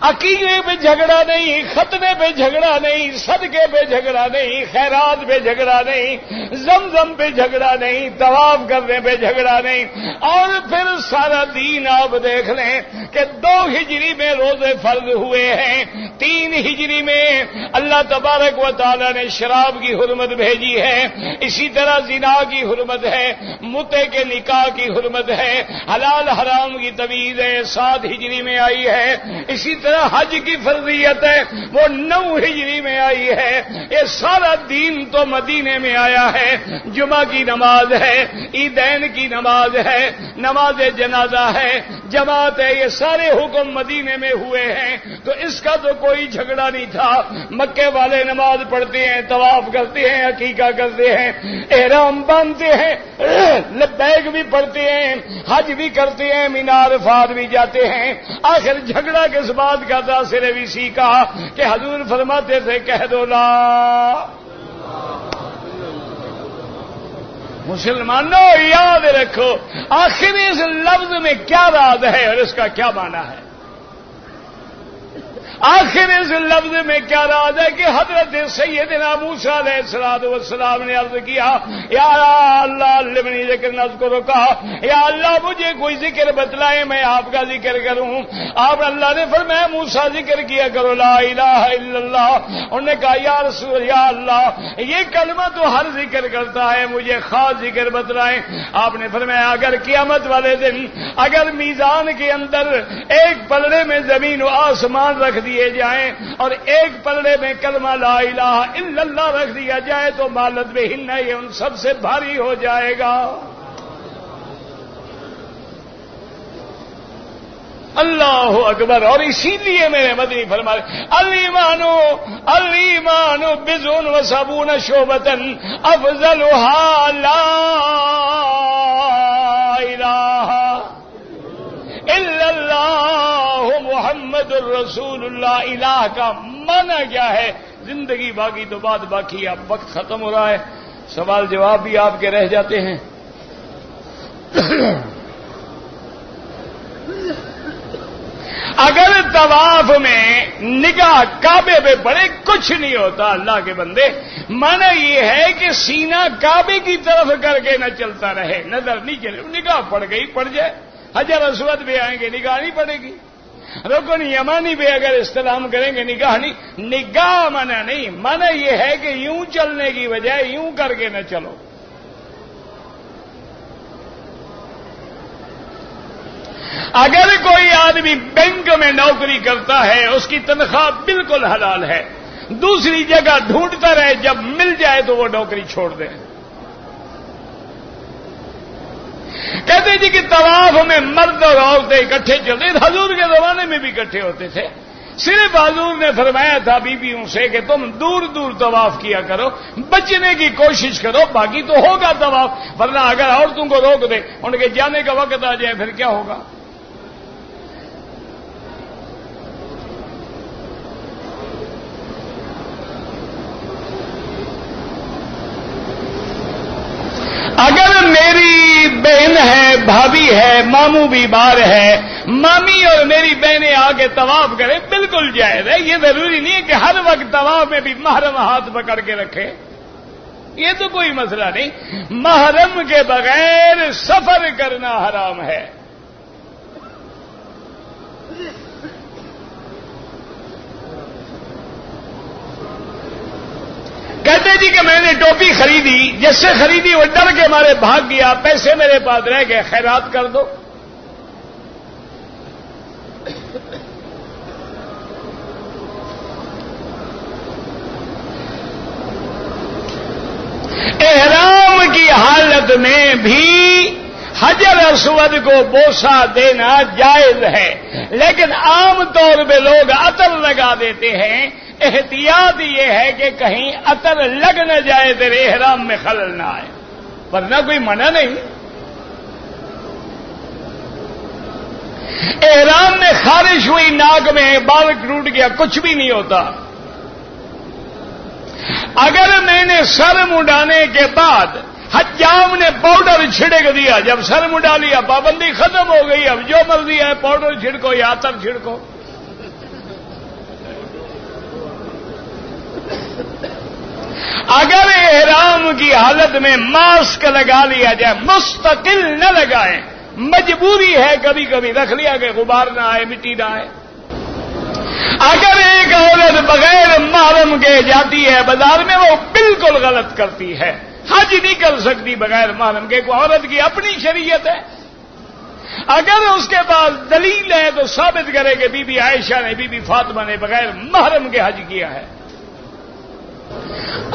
عقیدے پہ جھگڑا نہیں، ختنے پہ جھگڑا نہیں، صدقے پہ جھگڑا نہیں، خیرات پہ جھگڑا نہیں، زمزم پہ جھگڑا نہیں، طواف کرنے پہ جھگڑا نہیں۔ اور پھر سارا دین آپ دیکھ لیں کہ 2 ہجری میں روزے فرض ہوئے ہیں، 3 ہجری میں اللہ تبارک و تعالی نے شراب کی حرمت بھیجی ہے، اسی طرح زنا کی حرمت ہے، متے کے نکاح کی حرمت ہے، حلال حرام کی تمیز ہے، 7 ہجری میں آئی ہے، اسی طرح حج کی فرضیت ہے وہ 9 ہجری میں آئی ہے۔ یہ سارا دین تو مدینے میں آیا ہے، جمعہ کی نماز ہے، عیدین کی نماز ہے، نماز جنازہ ہے، جماعت ہے، یہ سارے حکم مدینے میں ہوئے ہیں، تو اس کا تو کوئی جھگڑا نہیں تھا۔ مکے والے نماز پڑھتے ہیں، طواف کرتے ہیں، عقیقہ کرتے ہیں، احرام باندھتے ہیں، لبیک بھی پڑھتے ہیں، حج بھی کرتے ہیں، مینا عرفات بھی جاتے ہیں۔ آخر جھگڑا کس بات کا تھا؟ صرف اسی کا کہ حضور فرماتے تھے کہہ دو لا۔ مسلمانوں یاد رکھو آخر اس لفظ میں کیا راز ہے اور اس کا کیا معنی ہے؟ آخر اس لفظ میں کیا راز ہے کہ حضرت سیدنا موسیٰ علیہ السلام نے عرض کیا یا اللہ علمنی ذکر نذکرک، کہا یا اللہ مجھے کوئی ذکر بتلائے میں آپ کا ذکر کروں۔ آپ اللہ نے فرمایا موسیٰ ذکر کیا کرو لا الہ الا اللہ۔ انہوں نے کہا یا رسول یا اللہ یہ کلمہ تو ہر ذکر کرتا ہے، مجھے خاص ذکر بتلائیں۔ آپ نے فرمایا اگر قیامت والے دن اگر میزان کے اندر ایک پلڑے میں زمین و آسمان رکھ دیے جائیں اور ایک پلڑے میں کلمہ لا الہ الا اللہ رکھ دیا جائے تو مالت بہن یہ ان سب سے بھاری ہو جائے گا۔ اللہ اکبر۔ اور اسی لیے میرے مدنی فرمائے الایمان بضع و سبعون شعبۃ افضلها لا محمد الرسول اللہ الہ کا معنی کیا ہے؟ زندگی باقی تو بات باقی، اب وقت ختم ہو رہا ہے، سوال جواب بھی آپ کے رہ جاتے ہیں۔ اگر طواف میں نگاہ کعبے پہ پڑے کچھ نہیں ہوتا اللہ کے بندے، معنی یہ ہے کہ سینہ کعبے کی طرف کر کے نہ چلتا رہے، نظر نہیں چلے، نگاہ پڑ گئی پڑ جائے۔ حجر اسود پہ آئیں گے نگاہ نہیں پڑے گی، رکن یمانی پہ اگر استلام کریں گے نگاہ نہیں، نگاہ معنی نہیں، معنی یہ ہے کہ یوں چلنے کی بجائے یوں کر کے نہ چلو۔ اگر کوئی آدمی بینک میں نوکری کرتا ہے، اس کی تنخواہ بالکل حلال ہے، دوسری جگہ ڈھونڈتا رہے، جب مل جائے تو وہ نوکری چھوڑ دے۔ کہتے جی کہ طواف میں مرد اور عورتیں اکٹھے چلتے، حضور کے زمانے میں بھی اکٹھے ہوتے تھے، صرف حضور نے فرمایا تھا بیویوں سے کہ تم دور دور طواف کیا کرو، بچنے کی کوشش کرو، باقی تو ہوگا طواف، ورنہ اگر عورتوں کو روک دے، ان کے جانے کا وقت آ جائے پھر کیا ہوگا؟ اگر میری بہن ہے، بھابھی ہے، ماموں بھی بار ہے، مامی اور میری بہنیں آ کے طواف کریں، بالکل جائز ہے۔ یہ ضروری نہیں ہے کہ ہر وقت طواف میں بھی محرم ہاتھ پکڑ کے رکھے، یہ تو کوئی مسئلہ نہیں۔ محرم کے بغیر سفر کرنا حرام ہے۔ کہتے جی کہ میں نے ٹوپی خریدی، جس سے خریدی وہ ڈر کے مارے بھاگ گیا، پیسے میرے پاس رہ گئے، خیرات کر دو۔ احرام کی حالت میں بھی حجر اسود کو بوسہ دینا جائز ہے، لیکن عام طور پہ لوگ عطر لگا دیتے ہیں۔ احتیاط یہ ہے کہ کہیں عطر لگ نہ جائے، تیرے احرام میں خلل نہ آئے، ورنہ کوئی منع نہیں۔ احرام میں خارش ہوئی، ناک میں بال ٹوٹ گیا، کچھ بھی نہیں ہوتا۔ اگر میں نے سر منڈانے کے بعد حجام نے پاؤڈر چھڑک دیا، جب سر منڈا لیا پابندی ختم ہو گئی، اب جو مرضی ہے پاؤڈر چھڑکو یا عطر چھڑکو۔ اگر احرام کی حالت میں ماسک لگا لیا جائے، مستقل نہ لگائیں، مجبوری ہے کبھی کبھی رکھ لیا کہ غبار نہ آئے، مٹی نہ آئے۔ اگر ایک عورت بغیر محرم کے جاتی ہے بازار میں، وہ بالکل غلط کرتی ہے، حج نہیں کر سکتی بغیر محرم کے، کوئی عورت کی اپنی شریعت ہے۔ اگر اس کے پاس دلیل ہے تو ثابت کرے کہ بی بی عائشہ نے، بی بی فاطمہ نے بغیر محرم کے حج کیا ہے۔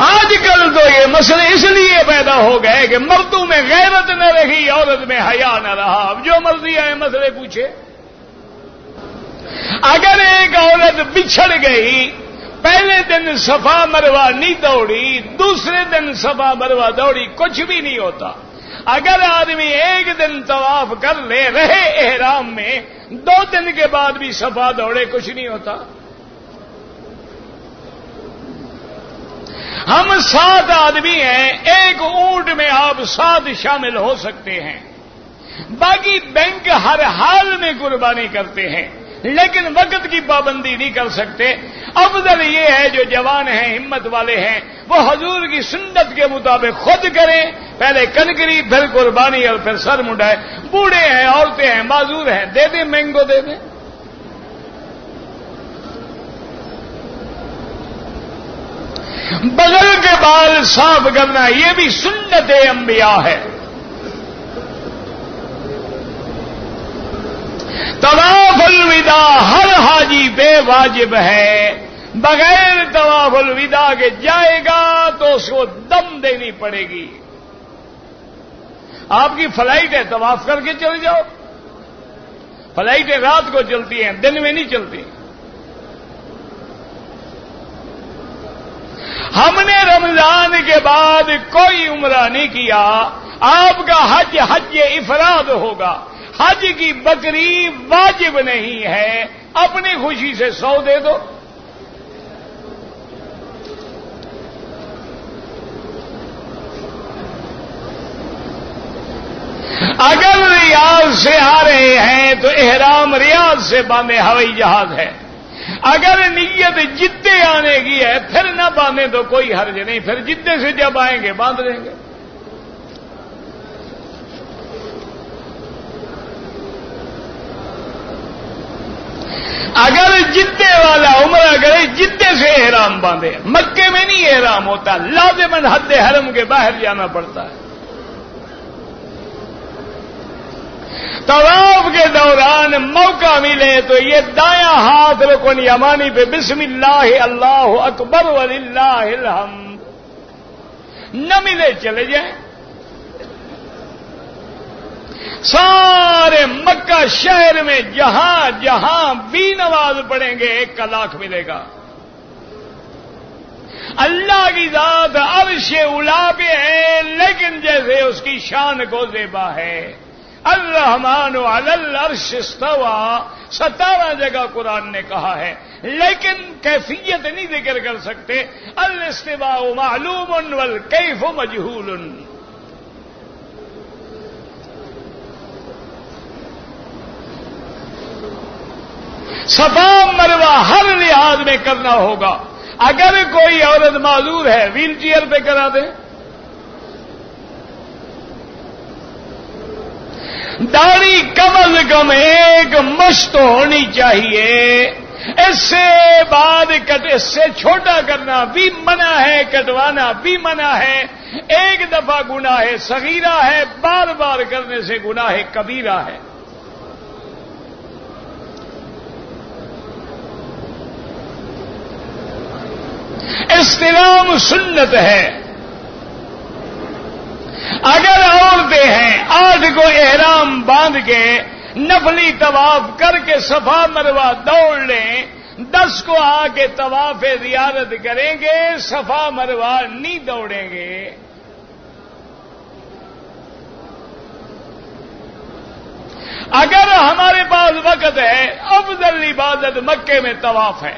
آج کل تو یہ مسئلے اس لیے پیدا ہو گئے کہ مردوں میں غیرت نہ رہی، عورت میں حیا نہ رہا، اب جو مرضی آئے مسئلے پوچھے۔ اگر ایک عورت بچھڑ گئی، پہلے دن صفا مروا نہیں دوڑی، دوسرے دن صفا مروا دوڑی، کچھ بھی نہیں ہوتا۔ اگر آدمی ایک دن طواف کر لے، رہے احرام میں، 2 دن کے بعد بھی صفا دوڑے، کچھ نہیں ہوتا۔ ہم 7 آدمی ہیں، ایک اونٹ میں آپ 7 شامل ہو سکتے ہیں، باقی بینک ہر حال میں قربانی کرتے ہیں، لیکن وقت کی پابندی نہیں کر سکتے۔ افضل یہ ہے جو جوان ہیں، ہمت والے ہیں، وہ حضور کی سنت کے مطابق خود کریں، پہلے کنکری، پھر قربانی اور پھر سر منڈائے۔ بوڑھے ہیں، عورتیں ہیں، معذور ہیں، دے دیں مینگو دے دیں۔ بغل کے بال صاف کرنا یہ بھی سنت انبیاء ہے۔ طواف الوداع ہر حاجی پہ واجب ہے، بغیر طواف الوداع کے جائے گا تو اس کو دم دینی پڑے گی۔ آپ کی فلائٹ ہے، طواف کر کے چل جاؤ۔ فلائٹیں رات کو چلتی ہیں، دن میں نہیں چلتی۔ ہم نے رمضان کے بعد کوئی عمرہ نہیں کیا، آپ کا حج افراد ہوگا، حج کی بکری واجب نہیں ہے، اپنی خوشی سے 100 دے دو. اگر ریاض سے آ رہے ہیں تو احرام ریاض سے باندھے ہوائی جہاز ہے. اگر نیت جدے آنے کی ہے پھر نہ باندھیں تو کوئی حرج نہیں، پھر جدے سے جب آئیں گے باندھ لیں گے. اگر جدے والا عمرہ کرے جدے سے احرام باندھے، مکے میں نہیں احرام ہوتا، لازماً حد حرم کے باہر جانا پڑتا ہے. طواف کے دوران موقع ملے تو یہ دایاں ہاتھ رکن یمانی پہ بسم اللہ اللہ اکبر وللہ الحمد، نہ ملے چلے جائیں. سارے مکہ شہر میں جہاں جہاں بھی نماز پڑھیں گے 1 لاکھ ملے گا. اللہ کی ذات عرش اولی پہ ہے، لیکن جیسے اس کی شان کو زیبا ہے. الرحمن علی العرش استوى 17 جگہ قرآن نے کہا ہے، لیکن کیفیت نہیں ذکر کر سکتے. الاستواء معلوم والکیف مجہول. صفا مروہ ہر لحاظ میں کرنا ہوگا. اگر کوئی عورت معذور ہے ویل چیئر پہ کرا دے. داڑھی کم از کم 1 مشت ہونی چاہیے. اس سے بعد اس سے چھوٹا کرنا بھی منع ہے، کٹوانا بھی منع ہے. 1 دفعہ گناہ صغیرہ ہے، بار بار کرنے سے گناہ کبیرہ ہے. استلام سنت ہے. اگر عورتیں ہیں 8 کو احرام باندھ کے نفلی طواف کر کے صفا مروہ دوڑ لیں، 10 کو آ کے طواف زیارت کریں گے، صفا مروہ نہیں دوڑیں گے. اگر ہمارے پاس وقت ہے افضل عبادت مکے میں طواف ہے.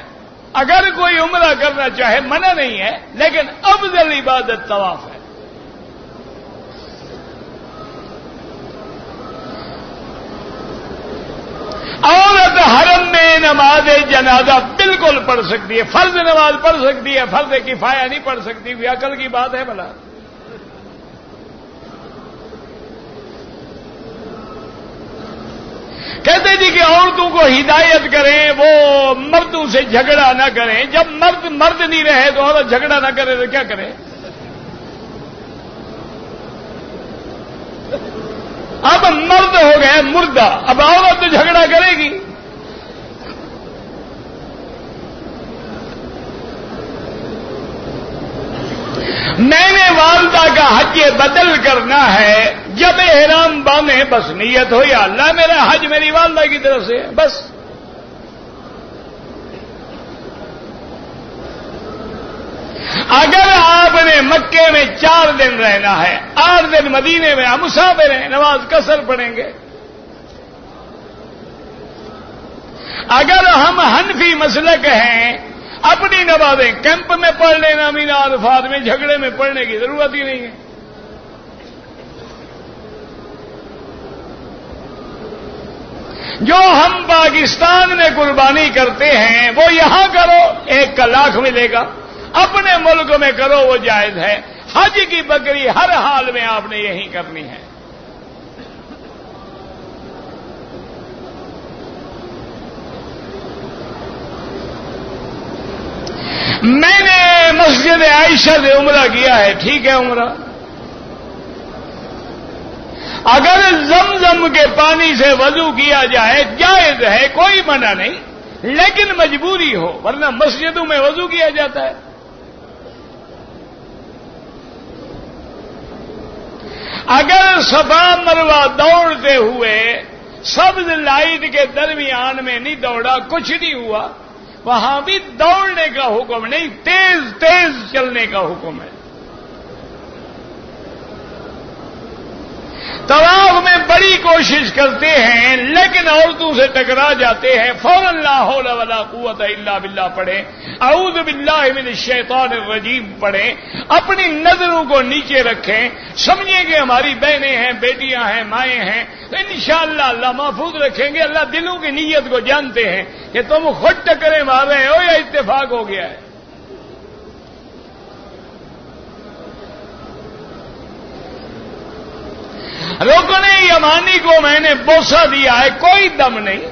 اگر کوئی عمرہ کرنا چاہے منع نہیں ہے، لیکن افضل عبادت طواف ہے. عورت حرم میں نماز جنازہ بالکل پڑھ سکتی ہے، فرض نماز پڑھ سکتی ہے، فرض کفایہ نہیں پڑھ سکتی. یہ عقل کی بات ہے بھلا. کہتے جی کہ عورتوں کو ہدایت کریں وہ مردوں سے جھگڑا نہ کریں. جب مرد نہیں رہے تو عورت جھگڑا نہ کرے تو کیا کرے؟ اب مرد ہو گئے مردہ، اب عورت تو جھگڑا کرے گی. میں نے والدہ کا حج بدل کرنا ہے. جب احرام باندھے بس نیت ہو یا اللہ میرا حج میری والدہ کی طرف سے بس. اگر آپ نے مکے میں 4 دن رہنا ہے، 8 دن مدینے میں مسافر ہیں، نماز قصر پڑھیں گے. اگر ہم حنفی مسلک ہیں اپنی نمازیں کیمپ میں پڑھ لینا، مینا عرفات میں جھگڑے میں پڑھنے کی ضرورت ہی نہیں ہے. جو ہم پاکستان میں قربانی کرتے ہیں وہ یہاں کرو 1 لاکھ ملے گا. اپنے ملک میں کرو وہ جائز ہے. حج کی بکری ہر حال میں آپ نے یہی کرنی ہے. میں نے مسجد عائشہ سے عمرہ کیا ہے، ٹھیک ہے عمرہ. اگر زمزم کے پانی سے وضو کیا جائے جائز ہے، کوئی منع نہیں، لیکن مجبوری ہو، ورنہ مسجدوں میں وضو کیا جاتا ہے. اگر صفا مروہ دوڑتے ہوئے سبز لائٹ کے درمیان میں نہیں دوڑا، کچھ نہیں ہوا، وہاں بھی دوڑنے کا حکم نہیں، تیز تیز چلنے کا حکم ہے. طواف میں بڑی کوشش کرتے ہیں لیکن عورتوں سے ٹکرا جاتے ہیں، فوراً لا حول ولا قوت الا باللہ پڑھیں، اعوذ باللہ من الشیطان الرجیم پڑھیں، اپنی نظروں کو نیچے رکھیں، سمجھیں کہ ہماری بہنیں ہیں، بیٹیاں ہیں، مائیں ہیں، تو انشاءاللہ اللہ محفوظ رکھیں گے۔ اللہ دلوں کی نیت کو جانتے ہیں کہ تم خود ٹکرے مار رہے ہو یا اتفاق ہو گیا ہے۔ رکن یمانی کو میں نے بوسہ دیا ہے، کوئی دم نہیں،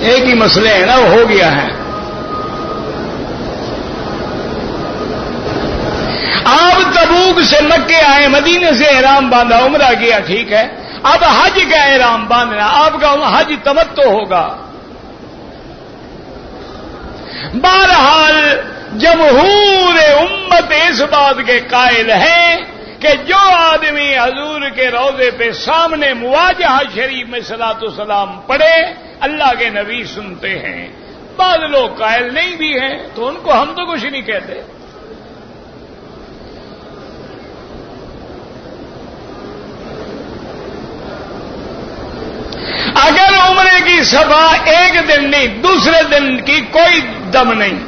ایک ہی مسئلے ہیں نا، وہ ہو گیا ہے۔ آپ تبوک سے مکے آئے، مدینے سے احرام باندھا، عمرہ کیا، ٹھیک ہے، اب حج کا احرام باندھنا، آپ کا حج تمتع ہوگا۔ بہرحال جمہور امت اس بات کے قائل ہیں کہ جو آدمی حضور کے روضے پہ سامنے مواجہہ شریف میں صلاۃ و سلام پڑھے اللہ کے نبی سنتے ہیں۔ بعض لوگ قائل نہیں بھی ہیں تو ان کو ہم تو کچھ نہیں کہتے۔ اگر عمرے کی صبح ایک دن نہیں، دوسرے دن کی کوئی دم نہیں۔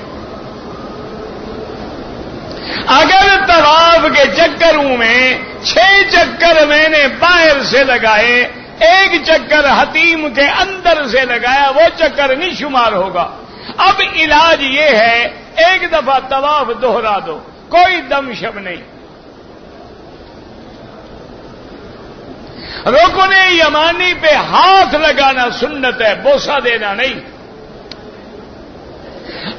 اگر طواف کے چکروں میں 6 چکر میں نے باہر سے لگائے، ایک چکر حتیم کے اندر سے لگایا، وہ چکر نہیں شمار ہوگا۔ اب علاج یہ ہے ایک دفعہ طواف دوہرا دو، کوئی دم شب نہیں۔ رکن یمانی پہ ہاتھ لگانا سنت ہے، بوسہ دینا نہیں۔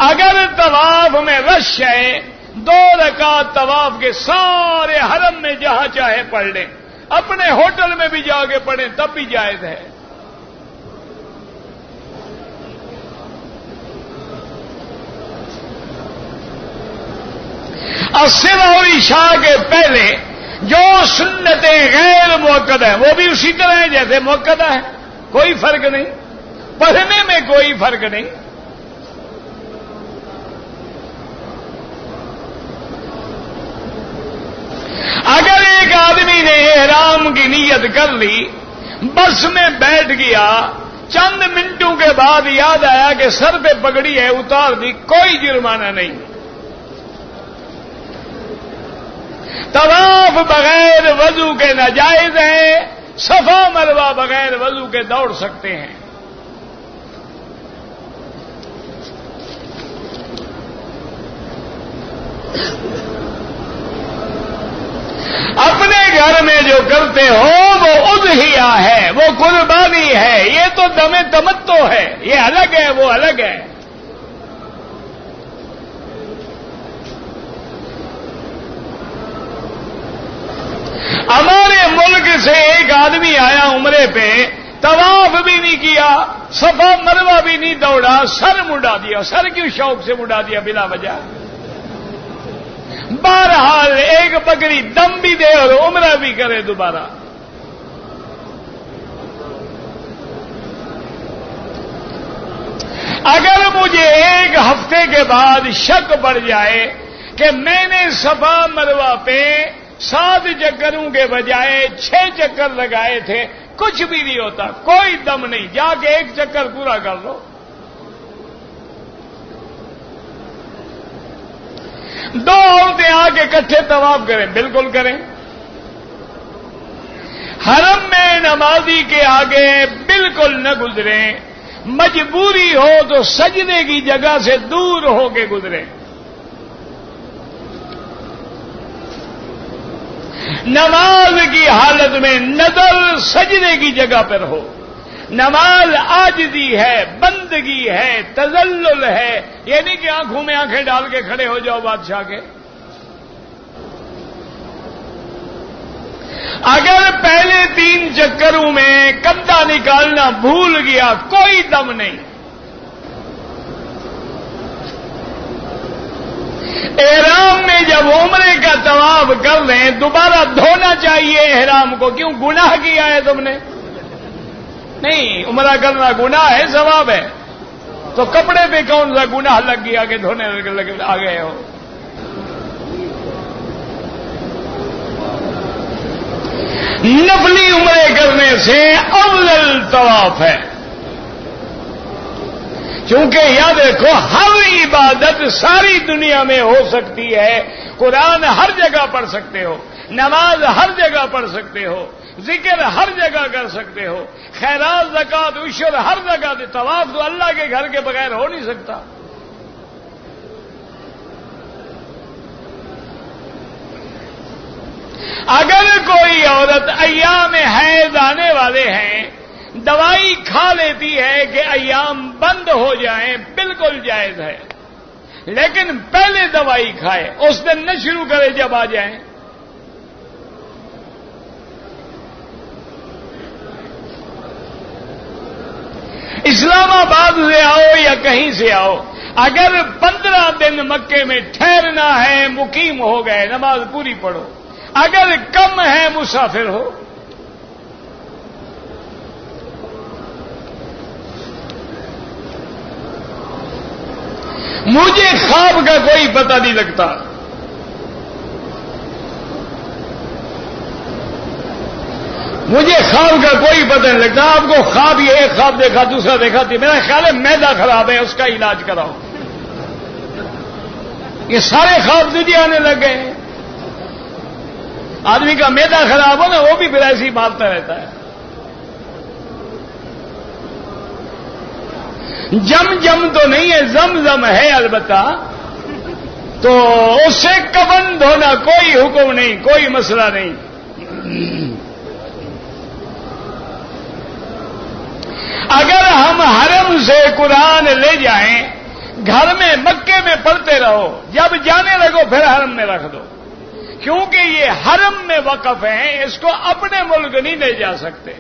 اگر طواف میں رش ہے، 2 رکعت طواف کے سارے حرم میں جہاں چاہے پڑھ لیں، اپنے ہوٹل میں بھی جا کے پڑھیں تب بھی جائز ہے۔ عصر اور عشاء کے پہلے جو سنتیں غیر موقع ہیں وہ بھی اسی طرح ہیں جیسے موقع ہے، کوئی فرق نہیں، پڑھنے میں کوئی فرق نہیں۔ اگر ایک آدمی نے احرام کی نیت کر لی، بس میں بیٹھ گیا، چند منٹوں کے بعد یاد آیا کہ سر پہ پگڑی ہے، اتار دی، کوئی جرمانہ نہیں۔ طواف بغیر وضو کے ناجائز ہے، صفا مروہ بغیر وضو کے دوڑ سکتے ہیں۔ اپنے گھر میں جو کرتے ہو وہ اضحیہ ہے، وہ قربانی ہے، یہ تو دم تمتع ہے، یہ الگ ہے، وہ الگ ہے۔ ہمارے ملک سے ایک آدمی آیا عمرے پہ، طواف بھی نہیں کیا، صفا مروہ بھی نہیں دوڑا، سر مڈا دیا۔ سر کیوں شوق سے مڈا دیا بلا وجہ؟ بہرحال ایک بکری دم بھی دے اور عمرہ بھی کرے دوبارہ۔ اگر مجھے ایک ہفتے کے بعد شک پڑ جائے کہ میں نے صفا مروہ پہ 7 چکروں کے بجائے 6 چکر لگائے تھے، کچھ بھی نہیں ہوتا، کوئی دم نہیں، جا کے 1 چکر پورا کر لو۔ 2 عورتیں آ کے اکٹھے طواف کریں، بالکل کریں۔ حرم میں نمازی کے آگے بالکل نہ گزریں، مجبوری ہو تو سجدے کی جگہ سے دور ہو کے گزریں۔ نماز کی حالت میں نظر سجدے کی جگہ پر ہو۔ نماز عاجزی ہے، بندگی ہے، تذلل ہے، یہ نہیں کہ آنکھوں میں آنکھیں ڈال کے کھڑے ہو جاؤ بادشاہ کے۔ اگر پہلے 3 چکروں میں کندھا نکالنا بھول گیا، کوئی دم نہیں۔ احرام میں جب عمرے کا طواف کر لیں دوبارہ دھونا چاہیے احرام کو. کیوں؟ گناہ کیا ہے تم نے. نہیں، عمرہ کرنا گناہ ہے، ثواب ہے. تو کپڑے پہ کون سا گناہ لگ گیا کہ دھونے آ گئے ہو؟ نفلی عمرے کرنے سے افضل طواف ہے. چونکہ یاد رکھو ہر عبادت ساری دنیا میں ہو سکتی ہے. قرآن ہر جگہ پڑھ سکتے ہو، نماز ہر جگہ پڑھ سکتے ہو، ذکر ہر جگہ کر سکتے ہو، خیرات زکات عشر ہر جگہ. طواف تو اللہ کے گھر کے بغیر ہو نہیں سکتا. اگر کوئی عورت ایام حیض آنے والے ہیں دوائی کھا لیتی ہے کہ ایام بند ہو جائیں، بالکل جائز ہے، لیکن پہلے دوائی کھائے، اس دن نہ شروع کرے جب آ جائیں. اسلام آباد سے آؤ یا کہیں سے آؤ، اگر 15 دن مکے میں ٹھہرنا ہے مقیم ہو گئے نماز پوری پڑھو. اگر کم ہے مسافر ہو. مجھے خواب کا کوئی پتہ نہیں لگتا. مجھے خواب کا کوئی پتہ نہیں لگتا. آپ کو خواب یہ ایک خواب دیکھا دوسرا دیکھا تھی، میرا خیال ہے معدہ خراب ہے، اس کا علاج کراؤ. یہ سارے خواب تجھے آنے لگ گئے ہیں. آدمی کا معدہ خراب ہو نا وہ بھی پھر ایسی مارتا رہتا ہے. جم تو نہیں ہے، زم ہے البتہ. تو اس سے کفن دھونا کوئی حکم نہیں، کوئی مسئلہ نہیں. اگر ہم حرم سے قرآن لے جائیں گھر میں مکے میں پڑھتے رہو، جب جانے لگو پھر حرم میں رکھ دو، کیونکہ یہ حرم میں وقف ہیں، اس کو اپنے ملک نہیں لے جا سکتے.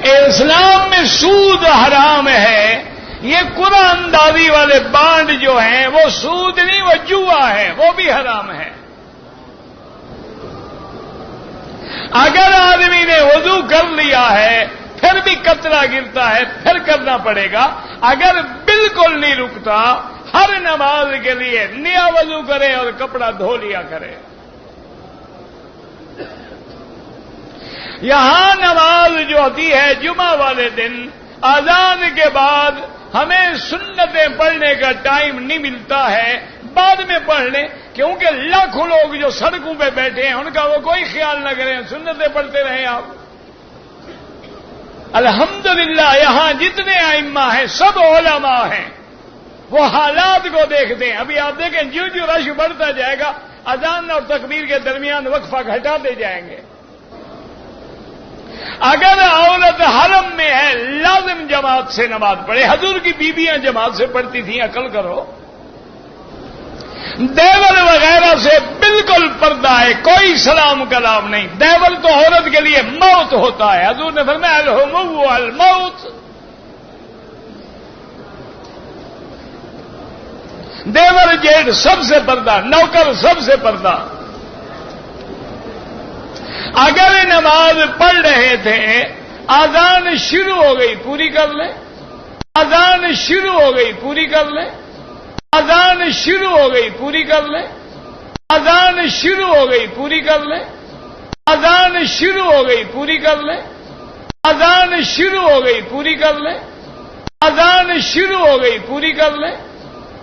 اسلام میں سود حرام ہے. یہ قرآن اندازی والے بانڈ جو ہیں وہ سود نہیں، وہ جوا ہے، وہ بھی حرام ہے. اگر آدمی نے وضو کر لیا ہے پھر بھی قطرہ گرتا ہے پھر کرنا پڑے گا. اگر بالکل نہیں رکتا ہر نماز کے لیے نیا وضو کرے اور کپڑا دھو لیا کرے. یہاں نماز جو ہوتی ہے جمعہ والے دن اذان کے بعد ہمیں سنتیں پڑھنے کا ٹائم نہیں ملتا ہے، بعد میں پڑھ لیں، کیونکہ لاکھوں لوگ جو سڑکوں پہ بیٹھے ہیں ان کا وہ کوئی خیال نہ کریں، سنتیں پڑھتے رہیں آپ. الحمدللہ یہاں جتنے ائمہ ہیں سب علماء ہیں، وہ حالات کو دیکھتے ہیں. ابھی آپ دیکھیں جو رش بڑھتا جائے گا اذان اور تکبیر کے درمیان وقفہ گھٹاتے جائیں گے. اگر عورت حرم میں ہے لازم جماعت سے نماز پڑھے. حضور کی بیویاں جماعت سے پڑھتی تھیں، عقل کرو. دیور وغیرہ سے بالکل پردہ ہے، کوئی سلام کلام نہیں. دیور تو عورت کے لیے موت ہوتا ہے. حضور نے فرمایا الحمو الموت. دیور جیٹ سب سے پردہ، نوکر سب سے پردہ. اگر نماز پڑھ رہے تھے اذان شروع ہو گئی پوری کر لیں. اذان شروع ہو گئی پوری کر لیں. اذان شروع ہو گئی پوری کر لیں. اذان شروع ہو گئی پوری کر لیں. اذان شروع ہو گئی پوری کر لیں. اذان شروع ہو گئی پوری کر لیں. اذان شروع ہو گئی پوری کر لیں.